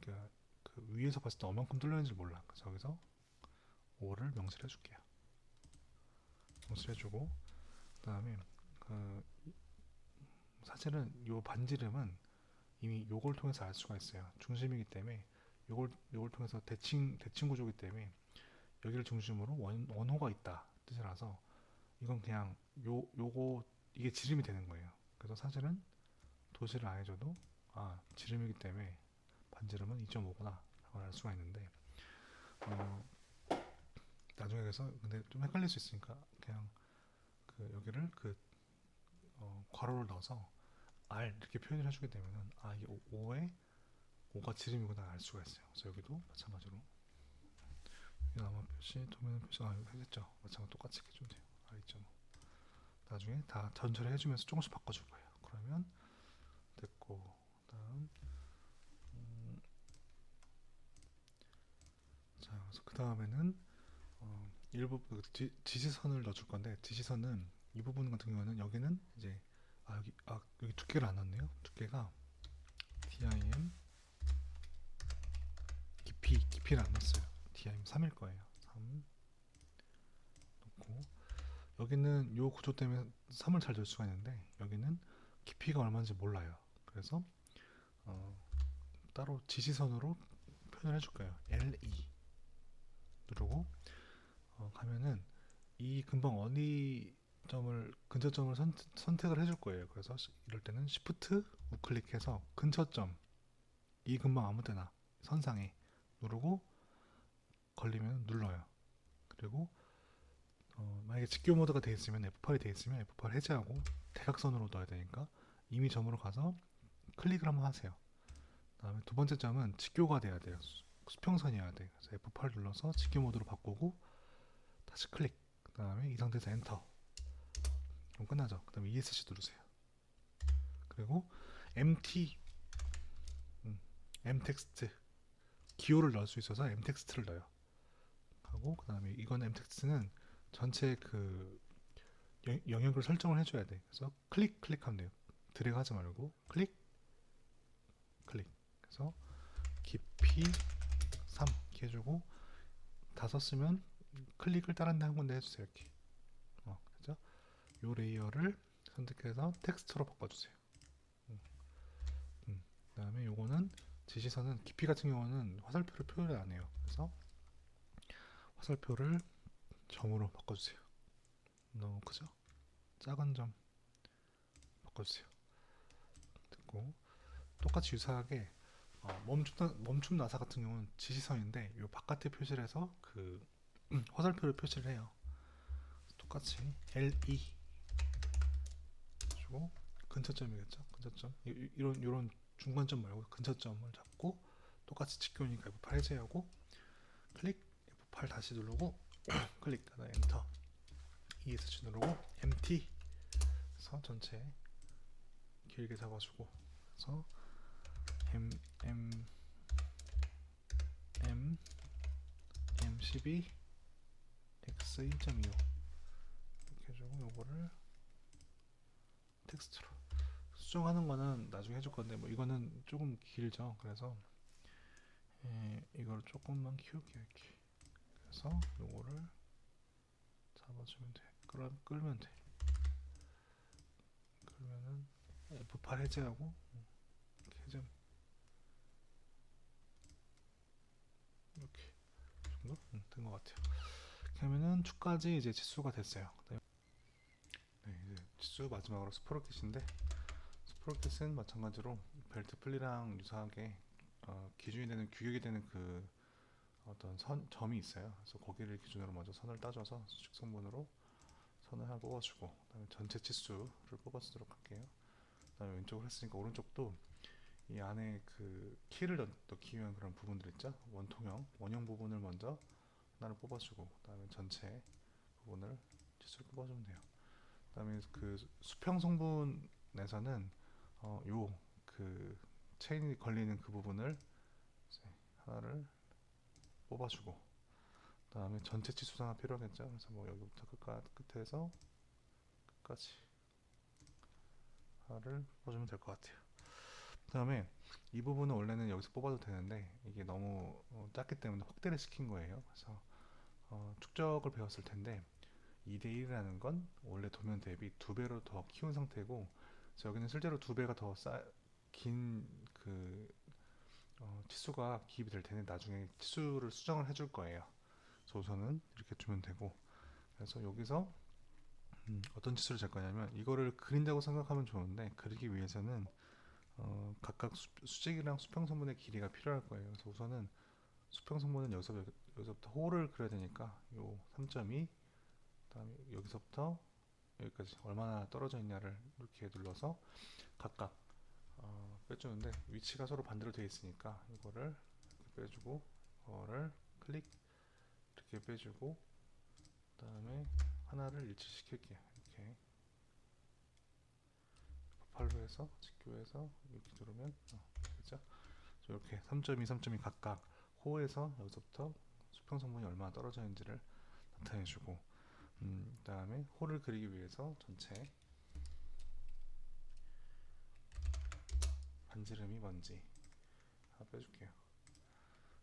Speaker 1: 그러니까 그 위에서 봤을 때 얼만큼 뚫려 있는지 몰라. 그래서 여기서 5를 명시를 해줄게요. 해주고, 그다음에 그 사실은 요 반지름은 이미 요걸 통해서 알 수가 있어요. 중심이기 때문에 요걸 통해서 대칭 구조이기 때문에 여기를 중심으로 원호가 있다 뜻이라서 이건 그냥 요거 이게 지름이 되는 거예요. 그래서 사실은 도시를 안 해줘도 지름이기 때문에 반지름은 2.5구나 라고 알 수가 있는데, 어, 나중에 그래서 근데 좀 헷갈릴 수 있으니까 그냥 그 여기를 괄호를 넣어서 R 이렇게 표현을 해주게 되면은 이게 5에 5가 지름이구나 알 수가 있어요. 그래서 여기도 마찬가지로 남아 표시, 도면 표시 이거 했죠. 마찬가지로 똑같이 해주면 돼요. R2.5. 나중에 다 전처리 해주면서 조금씩 바꿔줄 거예요. 그러면 됐고, 그다음 자 그래서 그 다음에는 일부 지시선을 넣어줄 건데, 지시선은 이 부분 같은 경우는 여기는 이제 여기 두께를 안 넣었네요. 두께가 dim 깊이를 안 넣었어요. dim 3일 거예요. 3 넣고, 여기는 요 구조 때문에 3을 잘 넣을 수가 있는데 여기는 깊이가 얼마인지 몰라요. 그래서 어, 따로 지시선으로 표현을 해줄 거예요. LE 누르고 가면은 이 금방 어디 점을 근처점을 선택을 해줄 거예요. 그래서 이럴 때는 Shift 우클릭해서 근처점 이 금방 아무 데나 선상에 누르고 걸리면 눌러요. 그리고 만약에 직교 모드가 되어 있으면 F8이 되어 있으면 F8 해제하고 대각선으로 넣어야 되니까 이미 점으로 가서 클릭을 한번 하세요. 그다음에 두 번째 점은 직교가 돼야 돼요. 수평선이어야 돼. 그래서 F8 눌러서 직교 모드로 바꾸고 다시 클릭. 그다음에 이 상태에서 엔터. 그럼 끝나죠. 그다음에 ESC 누르세요. 그리고 MT, M 텍스트 기호를 넣을 수 있어서 M 텍스트를 넣어요. 하고 그다음에 이건 M 텍스트는 전체 그 영역을 설정을 해줘야 돼. 그래서 클릭하면 돼요. 드래그 하지 말고 클릭. 그래서 깊이 3 이렇게 해주고, 다 썼으면 클릭을 다른 데 한 군데 해주세요. 이렇게. 그죠? 요 레이어를 선택해서 텍스트로 바꿔주세요. 그 다음에 요거는 지시선은 깊이 같은 경우는 화살표를 표현을 안 해요. 그래서 화살표를 점으로 바꿔주세요. 너무 크죠? 작은 점 바꿔주세요. 됐고, 똑같이 유사하게 멈춤 나사 같은 경우는 지시선인데 요 바깥에 표시를 해서 그 화살표를 표시를 해요. 똑같이 LE 주고 근처점이겠죠. 근처점 이런 중간점 말고 근처점을 잡고 똑같이 직교니까 F8 해제하고 클릭, F8 다시 누르고 클릭, 그다음 엔터, ESC 누르고 MT 해서 전체 길게 잡아주고, 그래서 M M M M12 X 2.25 이렇게 해주고 요거를 텍스트로 수정하는 거는 나중에 해줄 건데 뭐 이거는 조금 길죠. 그래서 이걸 조금만 키울게요. 이렇게. 그래서 요거를 잡아주면 돼. 끌면 돼. 그러면은 F8 해제하고 해제 이렇게 정도 된 것 같아요. 이렇게 하면은 축까지 이제 치수가 됐어요. 네, 이제 치수 마지막으로 스프로켓인데, 스프로켓은 마찬가지로 벨트 플리랑 유사하게 기준이 되는 규격이 되는 그 어떤 점이 있어요. 그래서 거기를 기준으로 먼저 선을 따져서 수직선분으로 선을 하나 뽑아주고, 그다음에 전체 치수를 뽑아주도록 할게요. 그다음에 왼쪽으로 했으니까 오른쪽도 이 안에 그 키를 넣기 위한 그런 부분들 있죠. 원형 부분을 먼저 하나를 뽑아주고, 그다음에 전체 부분을 치수를 뽑아주면 돼요. 그다음에 그 수평 성분에서는 요 그 체인이 걸리는 그 부분을 이제 하나를 뽑아주고, 그다음에 전체 치수가 하나 필요하겠죠. 그래서 뭐 여기부터 끝에서 끝까지 하나를 뽑아주면 될 것 같아요. 그다음에 이 부분은 원래는 여기서 뽑아도 되는데 이게 너무 작기 때문에 확대를 시킨 거예요. 그래서 축적을 배웠을 텐데 2대1이라는 건 원래 도면 대비 2배로 더 키운 상태고, 그래서 여기는 실제로 2배가 더 긴 그 치수가 기입이 될 텐데 나중에 치수를 수정을 해줄 거예요. 그래서 우선은 이렇게 주면 되고, 그래서 여기서 어떤 치수를 잴 거냐면, 이거를 그린다고 생각하면 좋은데 그리기 위해서는 각각 수직이랑 수평선분의 길이가 필요할 거예요. 그래서 우선은 수평선분은 여기서부터 호를 그려야 되니까 요 3.2, 그다음에 여기서부터 여기까지 얼마나 떨어져 있냐를 이렇게 눌러서 각각 빼주는데, 위치가 서로 반대로 되어 있으니까 이거를 이렇게 빼주고, 이거를 클릭 이렇게 빼주고, 그다음에 하나를 일치시킬게요. 이렇게 팔로 해서 직교해서 이렇게 누르면 그죠? 이렇게 3.2, 3.2 각각 호에서 여기서부터 수평선분이 얼마나 떨어져 있는지를 나타내주고, 그다음에 호를 그리기 위해서 전체 반지름이 뭔지 다 빼줄게요.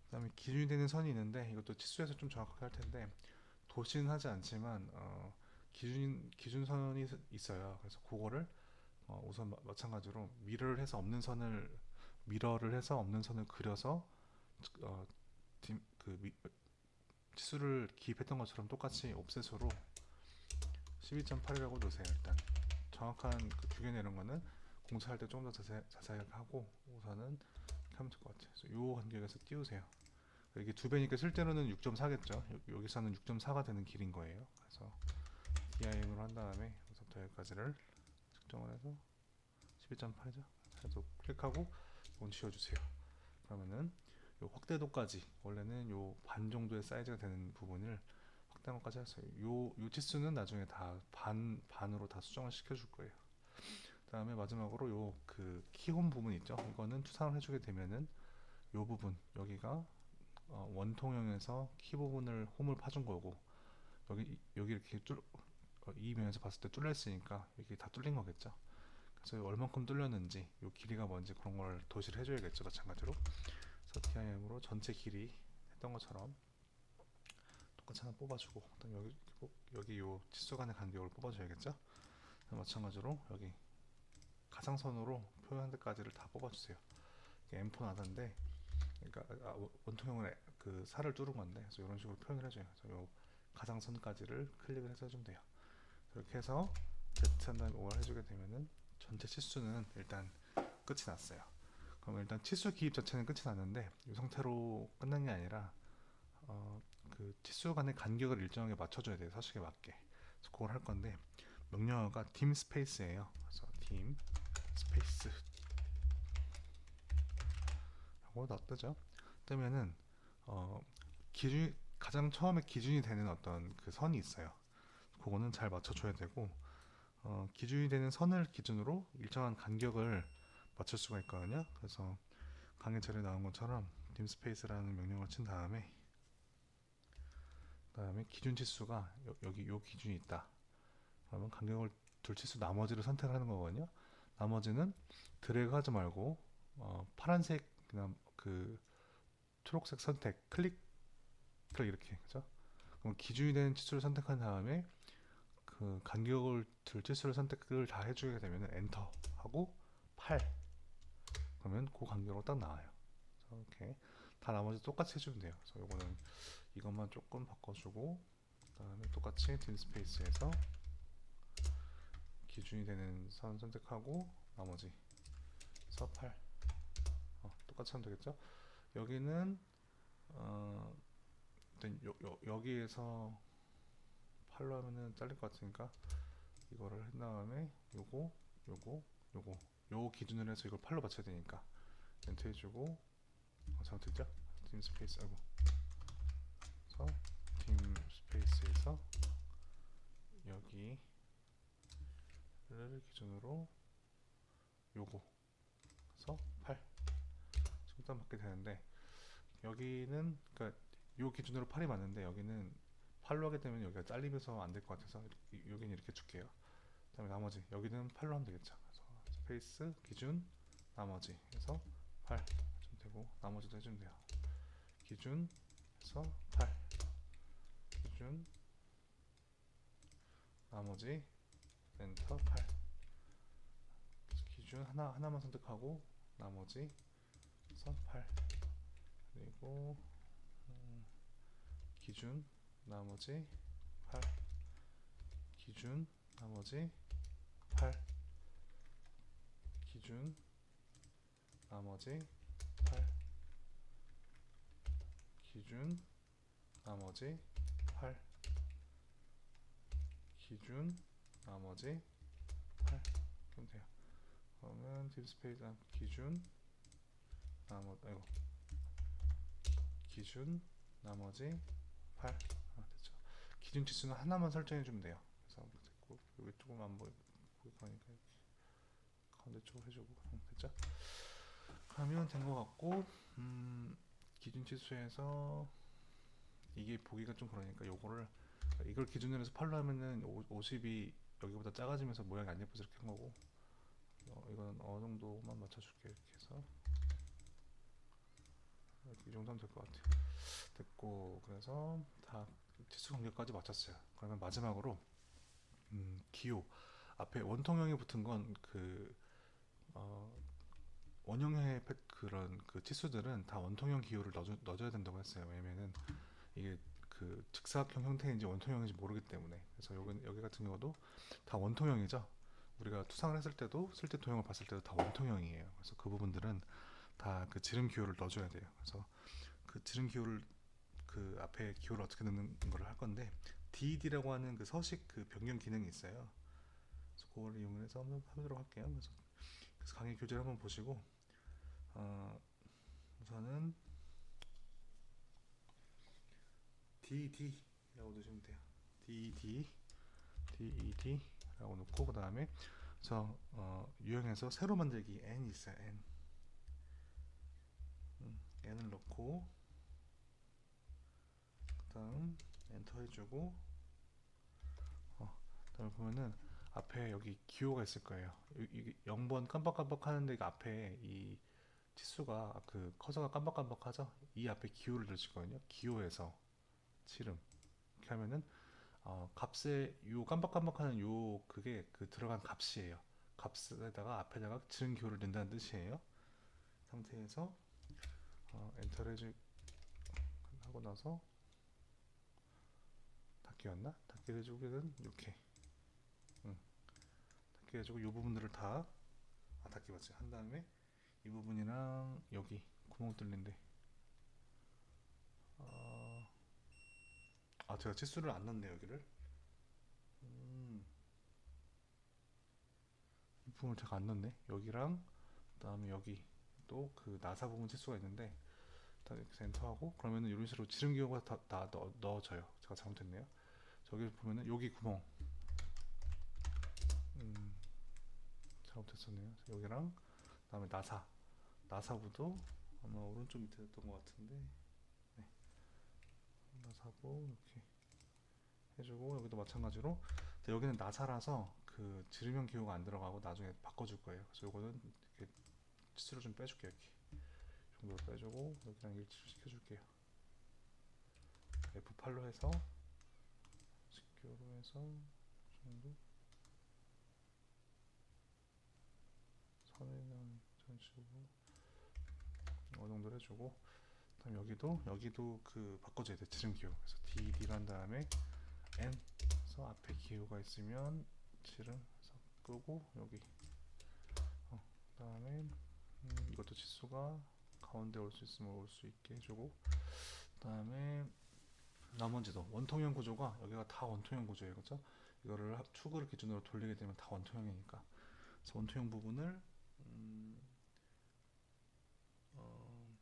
Speaker 1: 그다음에 기준이 되는 선이 있는데, 이것도 치수에서 좀 정확하게 할 텐데 도시는 하지 않지만 기준선이 있어요. 그래서 그거를 우선 마찬가지로 미러를 해서 없는 선을 그려서 어, 치수를 기입했던 것처럼 똑같이 옵셋으로 12.8이라고 놓으세요. 일단 정확한 그 두개 내는 거는 공사할 때 좀 더 자세하게 하고, 우선은 이렇게 하면 될 것 같아요. 그래서 요 간격에서 띄우세요. 이게 2배니까 실제로는 6.4겠죠. 여기서는 6.4가 되는 길인 거예요. 그래서 DIM으로 한 다음에 여기서부터 여기까지를 측정을 해서 12.8이죠. 그래서 클릭하고 이건 지워주세요. 그러면은 요 확대도까지, 원래는 요 반 정도의 사이즈가 되는 부분을 확대한 것까지 했어요. 요 치수는 나중에 다 반으로 다 수정을 시켜줄 거예요. 그다음에 마지막으로 요 그 키홈 부분 있죠. 이거는 투상을 해주게 되면은 요 부분 여기가 원통형에서 키 부분을 홈을 파준 거고, 여기 이렇게 이 면에서 봤을 때 뚫려 있으니까 여기 다 뚫린 거겠죠. 그래서 얼만큼 뚫렸는지, 요 길이가 뭔지 그런 걸 도시를 해줘야겠죠. 마찬가지로. 그래서 DIM으로 전체 길이 했던 것처럼 똑같이 하나 뽑아주고, 여기 요 치수 간의 간격을 뽑아줘야겠죠. 마찬가지로 여기 가상선으로 표현한 데까지를 다 뽑아주세요. M4 나다인데, 그러니까 원통형은 그 살을 뚫은 건데, 그래서 이런 식으로 표현을 해줘요. 그래서 요 가상선까지를 클릭을 해서 해주면 돼요. 이렇게 해서 Z 한 다음에 5를 해주게 되면은 전체 치수는 일단 끝이 났어요. 그럼 일단 치수 기입 자체는 끝이 났는데, 이 상태로 끝난 게 아니라 그 치수 간의 간격을 일정하게 맞춰줘야 돼요. 서식에 맞게. 그래서 그걸 할 건데, 명령어가 dim space예요. 그래서 dim space 하고 뜨죠. 뜨면은 기준, 가장 처음에 기준이 되는 어떤 그 선이 있어요. 그거는 잘 맞춰줘야 되고, 기준이 되는 선을 기준으로 일정한 간격을 맞출 수가 있거든요. 그래서 강의철에 나온 것처럼 dim space라는 명령을 친 다음에, 그다음에 기준 치수가 여기 요 기준이 있다. 그러면 간격을 둘 치수 나머지를 선택하는 거거든요. 나머지는 드래그하지 말고 파란색 그냥 그 초록색 선택 클릭 이렇게, 그죠? 그럼 기준이 되는 치수를 선택한 다음에 그 간격을 둘 치수를 선택을 다 해주게 되면 엔터 하고 8, 그러면 그 간격으로 딱 나와요. 이렇게 다 나머지 똑같이 해주면 돼요. 그래서 요거는 이것만 조금 바꿔주고, 그다음에 똑같이 dim space에서 기준이 되는 선 선택하고 나머지 서 8, 똑같이 하면 되겠죠. 여기는 일단 여기에서 8로 하면은 잘릴 것 같으니까 이거를 한 다음에 요거 요 기준으로 해서 이걸 8로 맞춰야 되니까 엔터 해주고, 잘못했죠? dim space, 아이고, 그래서 dim space에서 여기를 기준으로 요거 그래서 8 일단 받게 되는데, 여기는 그러니까 요 기준으로 8이 맞는데 여기는 8로 하게 되면 여기가 잘리면서 안 될 것 같아서 여기는 이렇게 줄게요. 그다음에 나머지 여기는 8로 하면 되겠죠. 그래서 스페이스 기준 나머지 해서 8 해주면 되고, 나머지도 해주면 돼요. 기준 해서 8 기준 나머지 엔터 8. 기준 하나만 선택하고 나머지 선 8. 그리고 기준 나머지 8. 기준 나머지 8. 기준 나머지 8. 기준 나머지 8. 기준 나머지 8. 그럼 돼요. 그러면 딥스페이스 기준 아이고 기준 나머지 8. 됐죠. 기준 치수는 하나만 설정해 주면 돼요. 그래서 됐고 여기 조금 안 보이니까 가운데 쪽으로 해주고 됐죠. 하면 된 것 같고 기준 치수에서 이게 보기가 좀 그러니까 이걸 기준으로 해서 8로 하면은 50이 여기보다 작아지면서 모양이 안 예뻐서 이렇게 한 거고, 이건 어느 정도만 맞춰줄게. 이렇게 해서 이 정도 하면 될 것 같아요. 됐고, 그래서 다 치수 간격까지 맞췄어요. 그러면 마지막으로 기호 앞에 원통형이 붙은 건 원형의 그런 치수들은 다 원통형 기호를 넣어줘야 된다고 했어요. 왜냐면은 이게 직사각형 형태인지 원통형인지 모르기 때문에. 그래서 여기 같은 경우도 다 원통형이죠. 우리가 투상을 했을 때도 쓸데 도형을 봤을 때도 다 원통형이에요. 그래서 그 부분들은 다 지름 기호를 넣어줘야 돼요. 그래서 지름 기호를 앞에 기호를 어떻게 넣는 걸 할 건데, DED라고 하는 서식 변경 기능이 있어요. 그래서 그걸 이용해서 한번 하도록 할게요. 그래서 강의 교재를 한번 보시고, 우선은 DED라고 넣으시면 돼요. DED라고 놓고, 그 다음에 유형에서 새로 만들기 N이 있어요. N을 넣고, 그 다음 엔터 해주고, 그 다음에 보면은 앞에 여기 기호가 있을 거예요. 이게 0번 깜빡깜빡 하는데 그 앞에 이 치수가 커서가 깜빡깜빡하죠? 이 앞에 기호를 넣으시거든요. 기호에서 지름 이렇게 하면은 값에 요 깜빡깜빡하는 그게 들어간 값이에요. 값에다가 앞에다가 지름 기호를 낸다는 뜻이에요. 상태에서 엔터를 하고 나서 닫기 였나? 닫기 해주기는 이렇게 닫기 해주고 이 부분들을 다 닫기 맞지? 한 다음에 이 부분이랑 여기 구멍 뚫린데 제가 치수를 안 넣네 여기를. 이 부분을 제가 안 넣네. 여기랑 그 다음에 여기 또 나사 부분 치수가 있는데 일단 이렇게 엔터하고, 그러면은 이런 식으로 지름 기호가 다 넣어져요. 제가 잘못했네요. 저기 보면은 여기 구멍 잘못했었네요. 여기랑 그 다음에 나사부도 아마 오른쪽 밑에 였던 것 같은데, 네. 나사부 이렇게 해주고, 여기도 마찬가지로. 여기는 나사라서 지름형 기호가 안 들어가고 나중에 바꿔줄 거예요. 그래서 요거는 이렇게 치수를 좀 빼줄게요. 이렇게 정도로 빼주고 여기랑 일치를 시켜줄게요. F8로 해서 직교로 해서 정도 선을 전식으로 어느 정도 해주고, 그다음 여기도 바꿔줘야 돼. 지름 기호. 그래서 DD를 한 다음에 N 그래서 앞에 기호가 있으면 지름 해서 끄고, 여기 그다음에 이것도 치수가 가운데 올 수 있으면 올 수 있게 해주고, 그다음에 나머지도 원통형 구조가 여기가 다 원통형 구조예요. 그렇죠? 이거를 축을 기준으로 돌리게 되면 다 원통형이니까. 그래서 원통형 부분을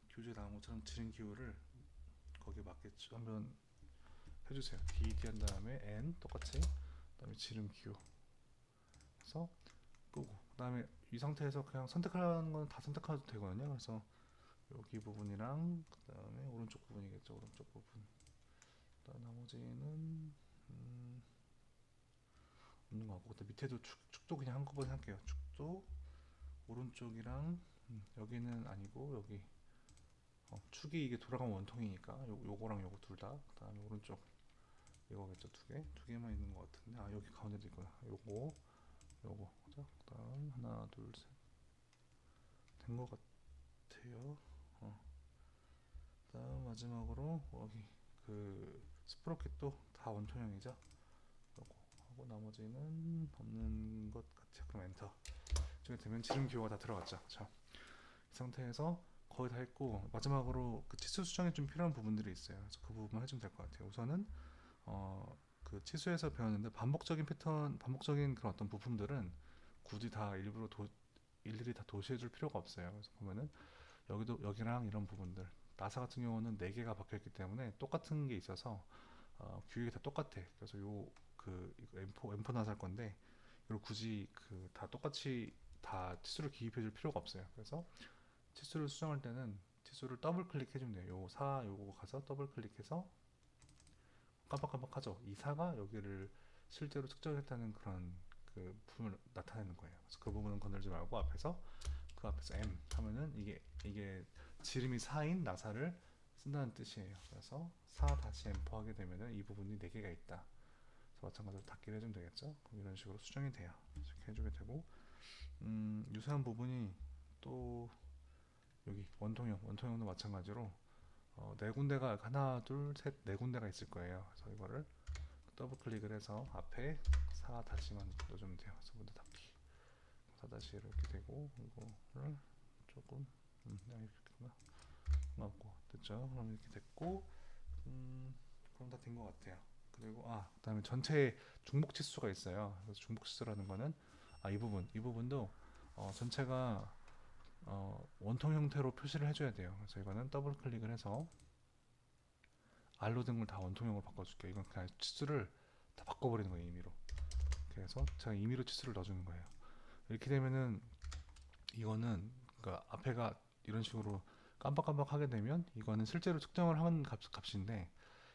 Speaker 1: 교재에 나온 것처럼 지름 기호를 거기에 맞게 한번 해주세요. DD 한 다음에 N 똑같이, 그 다음에 지름 기호 해서 끄고, 그 다음에 이 상태에서 그냥 선택하는 건 다 선택해도 되거든요. 그래서 여기 부분이랑 그 다음에 오른쪽 부분이겠죠. 오른쪽 부분. 나머지는 없는 것 같고, 밑에도 축도 그냥 한꺼번에 할게요. 축도 오른쪽이랑 여기는 아니고 여기 축이 이게 돌아가면 원통이니까 요거랑 요거 둘 다. 그 다음에 오른쪽 이거겠죠. 두 개만 있는 것 같은데, 아 여기 가운데도 있구나. 요거 그죠? 그다음 하나 둘 셋 된 것 같아요. 그다음 마지막으로 여기 그 스프로켓도 다 원통형이죠. 요거 하고 나머지는 없는 것 같아요. 그럼 엔터. 이렇게 되면 지름 기호가 다 들어갔죠. 자, 이 상태에서 거의 다 했고 마지막으로 그 치수 수정이 좀 필요한 부분들이 있어요. 그래서 그 부분만 해주면 될 것 같아요. 우선은 그 치수에서 배웠는데 반복적인 패턴, 반복적인 그런 어떤 부품들은 굳이 다 일일이 다 도시해줄 필요가 없어요. 그래서 보면은 여기도 여기랑 이런 부분들 나사 같은 경우는 4개가 박혀있기 때문에 똑같은 게 있어서 규격이 다 똑같아. 그래서 이거 M4 나사일 건데 이걸 굳이 그 다 똑같이 다 치수를 기입해줄 필요가 없어요. 그래서 치수를 수정할 때는 치수를 더블 클릭해주면 돼요. 요거 가서 더블 클릭해서 깜빡깜빡하죠. 이 사가 여기를 실제로 측정했다는 그런 그 부분을 나타내는 거예요. 그래서 그 부분은 건들지 말고 그 앞에서 M 하면은 이게 지름이 4인 나사를 쓴다는 뜻이에요. 그래서 4-M4 하게 되면은 이 부분이 4개가 있다. 그래서 마찬가지로 닫기를 해주면 되겠죠. 그럼 이런 식으로 수정이 돼요. 이렇게 해주게 되고 유사한 부분이 또 여기 원통형도 마찬가지로 네 군데가 하나 둘셋네 군데가 있을 거예요. 그래서 이거를 더블 클릭을 해서 앞에 4 다시만 넣어주면 돼요. 그래서 모두 닫기 4 다시 이렇게 되고 이거를 조금 이렇게구나 맞고 됐죠. 그럼 이렇게 됐고 그럼 다 된 것 같아요. 그리고 그다음에 전체 중복 치수가 있어요. 그래서 중복 치수라는 거는 이 부분도 전체가 원통 형태로 표시를 해줘야 돼요. 그래서 이거는 더블 클릭을 해서 R로 된 걸 다 원통형으로 바꿔줄게요. 이건 그냥 치수를 다 바꿔버리는 거예요, 임의로. 그래서 제가 임의로 치수를 넣어주는 거예요. 이렇게 되면은 이거는 그러니까 앞에가 이런 식으로 깜빡깜빡 하게 되면 이거는 실제로 측정을 하는 값인데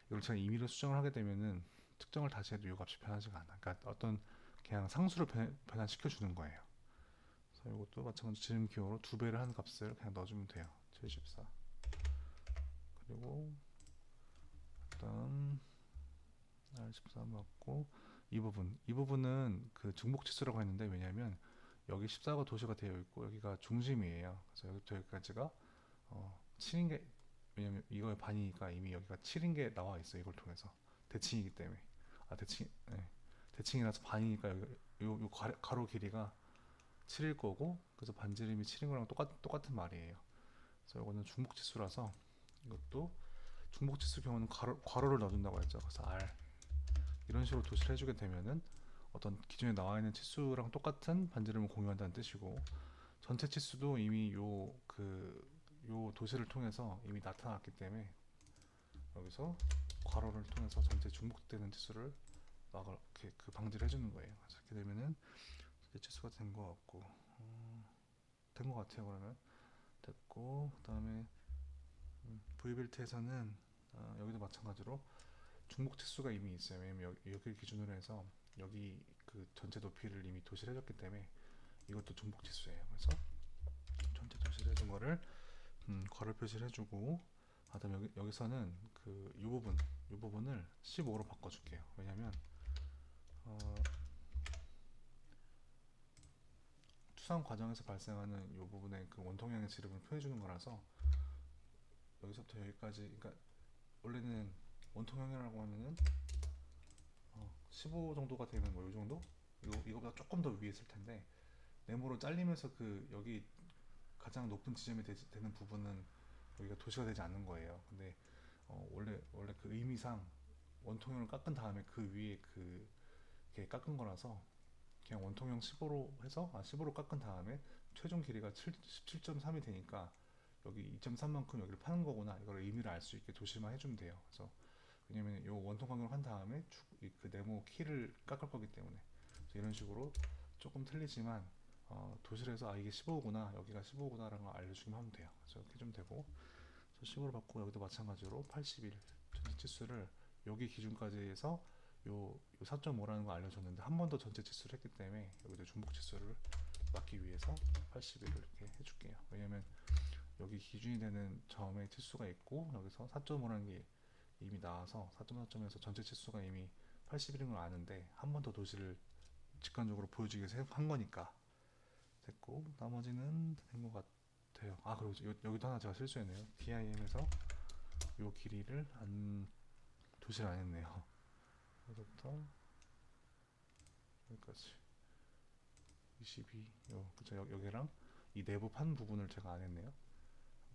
Speaker 1: 이걸 제가 임의로 수정을 하게 되면은 측정을 다시 해도 이 값이 변하지가 않아. 그러니까 어떤 그냥 상수로 변환시켜 주는 거예요. 그래서 이것도 마찬가지로 지름 기호로 2배를 한 값을 그냥 넣어주면 돼요. 74. 그리고 일단 R13 맞고 이 부분은 그 중복 치수라고 했는데 왜냐면 여기 14가 도시가 되어 있고 여기가 중심이에요. 그래서 여기부터 여기까지가 7인 게 왜냐면 이거의 반이니까 이미 여기가 7인 게 나와 있어요. 이걸 통해서 대칭이기 때문에 대칭이라서 반이니까 여기 요 가로 길이가 7일 거고 그래서 반지름이 7인 거랑 똑같은 말이에요. 그래서 이거는 중복 치수라서 이것도 중복 치수 경우는 괄호를 넣어준다고 했죠. 그래서 R 이런 식으로 도시를 해주게 되면은 어떤 기존에 나와 있는 치수랑 똑같은 반지름을 공유한다는 뜻이고 전체 치수도 이미 요 도시를 통해서 이미 나타났기 때문에 여기서 괄호를 통해서 전체 중복되는 치수를 이렇게 그 방지를 해주는 거예요. 그래서 이렇게 되면은 이제 치수가 된 것 같고 된 것 같아요. 그러면 됐고 그다음에 V벨트에서는 여기도 마찬가지로 중복 치수가 이미 있어요. 왜냐면 여기를 기준으로 해서 여기 그 전체 높이를 이미 도시를 해줬기 때문에 이것도 중복 치수예요. 그래서 전체 도시를 해준 거를 괄호 표시를 해주고 그다음 여기서는 이 부분을 15로 바꿔줄게요. 왜냐면 투상 과정에서 발생하는 이 부분의 그 원통형의 지름을 표해주는 거라서 여기서부터 여기까지 그러니까 원래는 원통형이라고 하면은 15 정도가 되면 뭐 이 정도? 이거보다 조금 더 위에 있을 텐데 네모로 잘리면서 그 여기 가장 높은 지점이 되는 부분은 여기가 도시가 되지 않는 거예요. 근데 원래 그 의미상 원통형을 깎은 다음에 그 위에 이렇게 깎은 거라서 그냥 원통형 15로 해서 15로 깎은 다음에 최종 길이가 17.3이 되니까 여기 2.3만큼 여기를 파는 거구나 이걸 의미를 알 수 있게 도시만 해주면 돼요. 그래서 왜냐면 이 원통 강도를 한 다음에 그 네모 키를 깎을 거기 때문에 이런 식으로 조금 틀리지만 도시를 해서 이게 15구나 여기가 15구나 라는 걸 알려주기만 하면 돼요. 그래서 이렇게 좀 되고 10으로 바꾸고 여기도 마찬가지로 81 전체 치수를 여기 기준까지 해서 요 4.5라는 거 알려줬는데 한 번 더 전체 치수를 했기 때문에 여기도 중복 치수를 막기 위해서 81을 이렇게 해줄게요. 왜냐면 여기 기준이 되는 점의 치수가 있고 여기서 4.5라는 게 이미 나와서 4.4점에서 전체 치수가 이미 81인 걸 아는데 한 번 더 도시를 직관적으로 보여주기 위해서 한 거니까 됐고, 나머지는 된 것 같아요. 아, 그리고 여기도 하나 제가 실수했네요. DIM에서 요 길이를 안 도시를 안 했네요. 여기서부터 여기까지 22, 그쵸, 여기랑 이 내부 판 부분을 제가 안 했네요.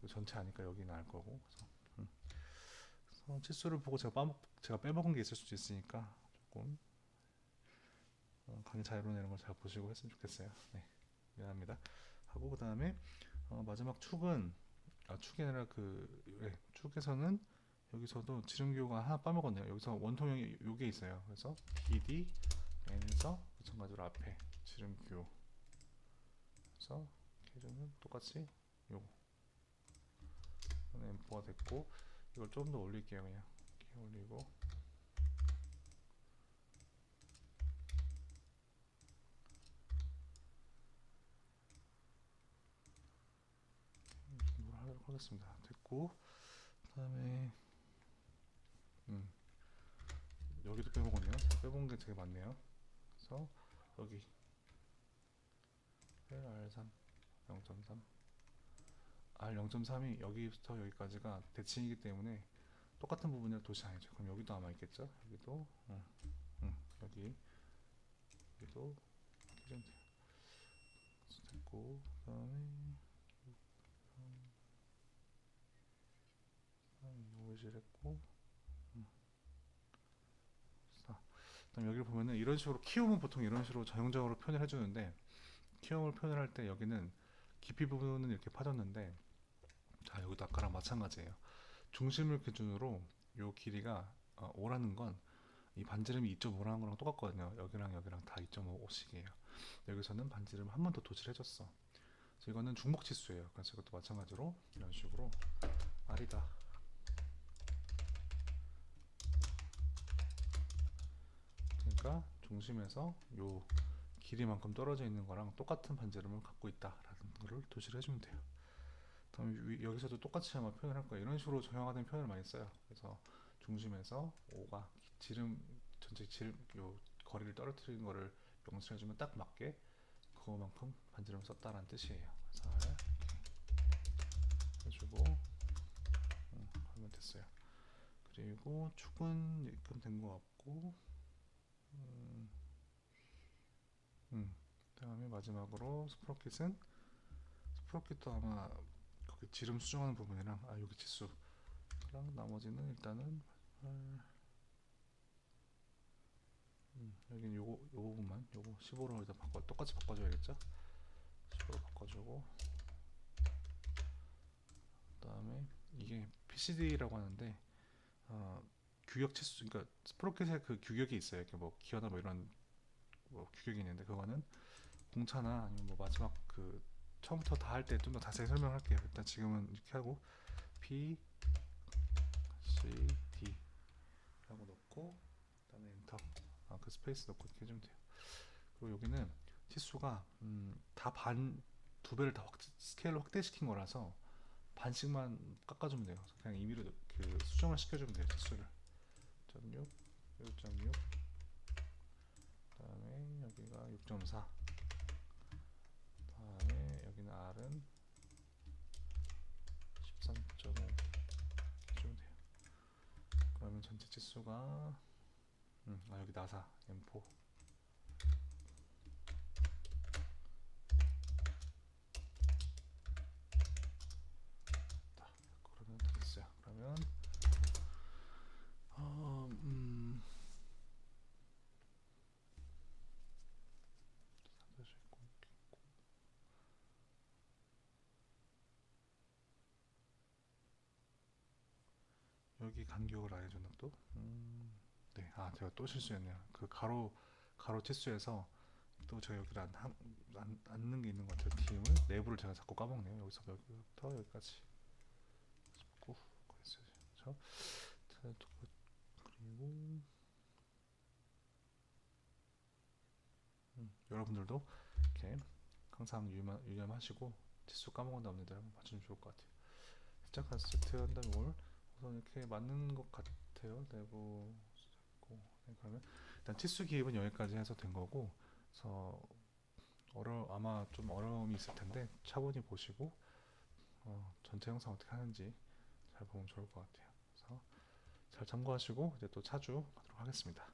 Speaker 1: 전체 아니까 여기는 알 거고. 그래서 치수를 보고 제가 빼먹은 게 있을 수도 있으니까 조금 강의 자료내는 걸 잘 보시고 했으면 좋겠어요. 네, 미안합니다. 하고 그 다음에 마지막 축은 축이 아니라 축에서는 여기서도 지름교가 하나 빠먹었네요. 여기서 원통형이 요게 있어요. 그래서 BD N에서 마찬가지로 앞에 지름교, 그래서 기준은 똑같이 요거 M4가 됐고, 이걸 좀 더 올릴게요. 그냥 이렇게 올리고, 이 정도로 하도록 하겠습니다. 됐고, 그 다음에 여기도 빼먹었네요. 빼먹은 게 되게 많네요. 그래서 여기 R3 0.3, R 0.3이 여기부터 여기까지가 대칭이기 때문에 똑같은 부분이라 도시 아니죠. 그럼 여기도 아마 있겠죠. 여기도 여기 여기도 기준 됐고, 그다음에 오해질 했고, 그다음 여기를 보면은 이런 식으로 키움은 보통 이런 식으로 전형적으로 표현을 해주는데, 키움을 표현을 할 때 여기는 깊이 부분은 이렇게 파졌는데, 자 여기도 아까랑 마찬가지예요. 중심을 기준으로 요 길이가 5라는 건 이 반지름이 2.5라는 거랑 똑같거든요. 여기랑 여기랑 다 2.5씩이에요. 여기서는 반지름 한 번 더 도치를 해줬어. 그래서 이거는 중복치수예요. 그래서 이것도 마찬가지로 이런 식으로 R이다. 그러니까 중심에서 요 길이만큼 떨어져 있는 거랑 똑같은 반지름을 갖고 있다라는 거를 도시를 해주면 돼요. 다음에 여기서도 똑같이 아마 표현을 할 거예요. 이런 식으로 정형화된 표현을 많이 써요. 그래서 중심에서 5가 전체 지름 요 거리를 떨어뜨리는 거를 명시해주면 딱 맞게 그거만큼 반지름을 썼다라는 뜻이에요. 그래서 해주고 하면 됐어요. 그리고 축은 입금 된것 같고, 그다음에 마지막으로 스프로킷도 아마 거기 지름 수정하는 부분이랑 여기 치수랑 나머지는 일단은 여기는 요 부분만 요거 15로 일단 똑같이 바꿔줘야겠죠. 15로 바꿔주고, 그다음에 이게 PCD라고 하는데 규격 치수, 그러니까 스프로켓에 그 규격이 있어요. 이렇게 뭐 기어나 뭐 이런 뭐 규격이 있는데, 그거는 공차나 아니면 뭐 마지막 처음부터 다 할 때 좀 더 자세히 설명할게요. 일단 지금은 이렇게 하고 P C D 라고 넣고, 그다음에 엔터, 그 스페이스 넣고 이렇게 해주면 돼요. 그리고 여기는 치수가 다 두 배를 다 스케일로 확대시킨 거라서 반씩만 깎아주면 돼요. 그냥 임의로 수정을 시켜주면 돼요. 치수를 1.6, 1.6, 그다음에 여기가 6.4, 그다음에 여기는 R은 13.5 해주면 돼요. 그러면 전체 치수가 여기 나사 M4 그러면 다 됐어요. 그러면 여기 간격을 안 해줬나 또? 네, 제가 또 실수했네요. 그 가로 치수에서 또 제가 여기를 안 넣는 게 있는 것 같아요. 팀을 내부를 제가 자꾸 까먹네요. 여기서 여기부터 여기까지 꼭 그랬어요. 그렇죠? 그리고 여러분들도 이렇게 항상 유념하시고 치수 까먹은 다음에 한번 맞추면 좋을 것 같아요. 살짝 세트 한 다음에 우선 이렇게 맞는 것 같아요. 같아요. 내부 잡고. 네, 그러면 일단 치수 기입은 여기까지 해서 된 거고, 그래서 아마 좀 어려움이 있을 텐데 차분히 보시고 전체 영상 어떻게 하는지 잘 보면 좋을 것 같아요. 그래서 잘 참고하시고 이제 또 차주 하도록 하겠습니다.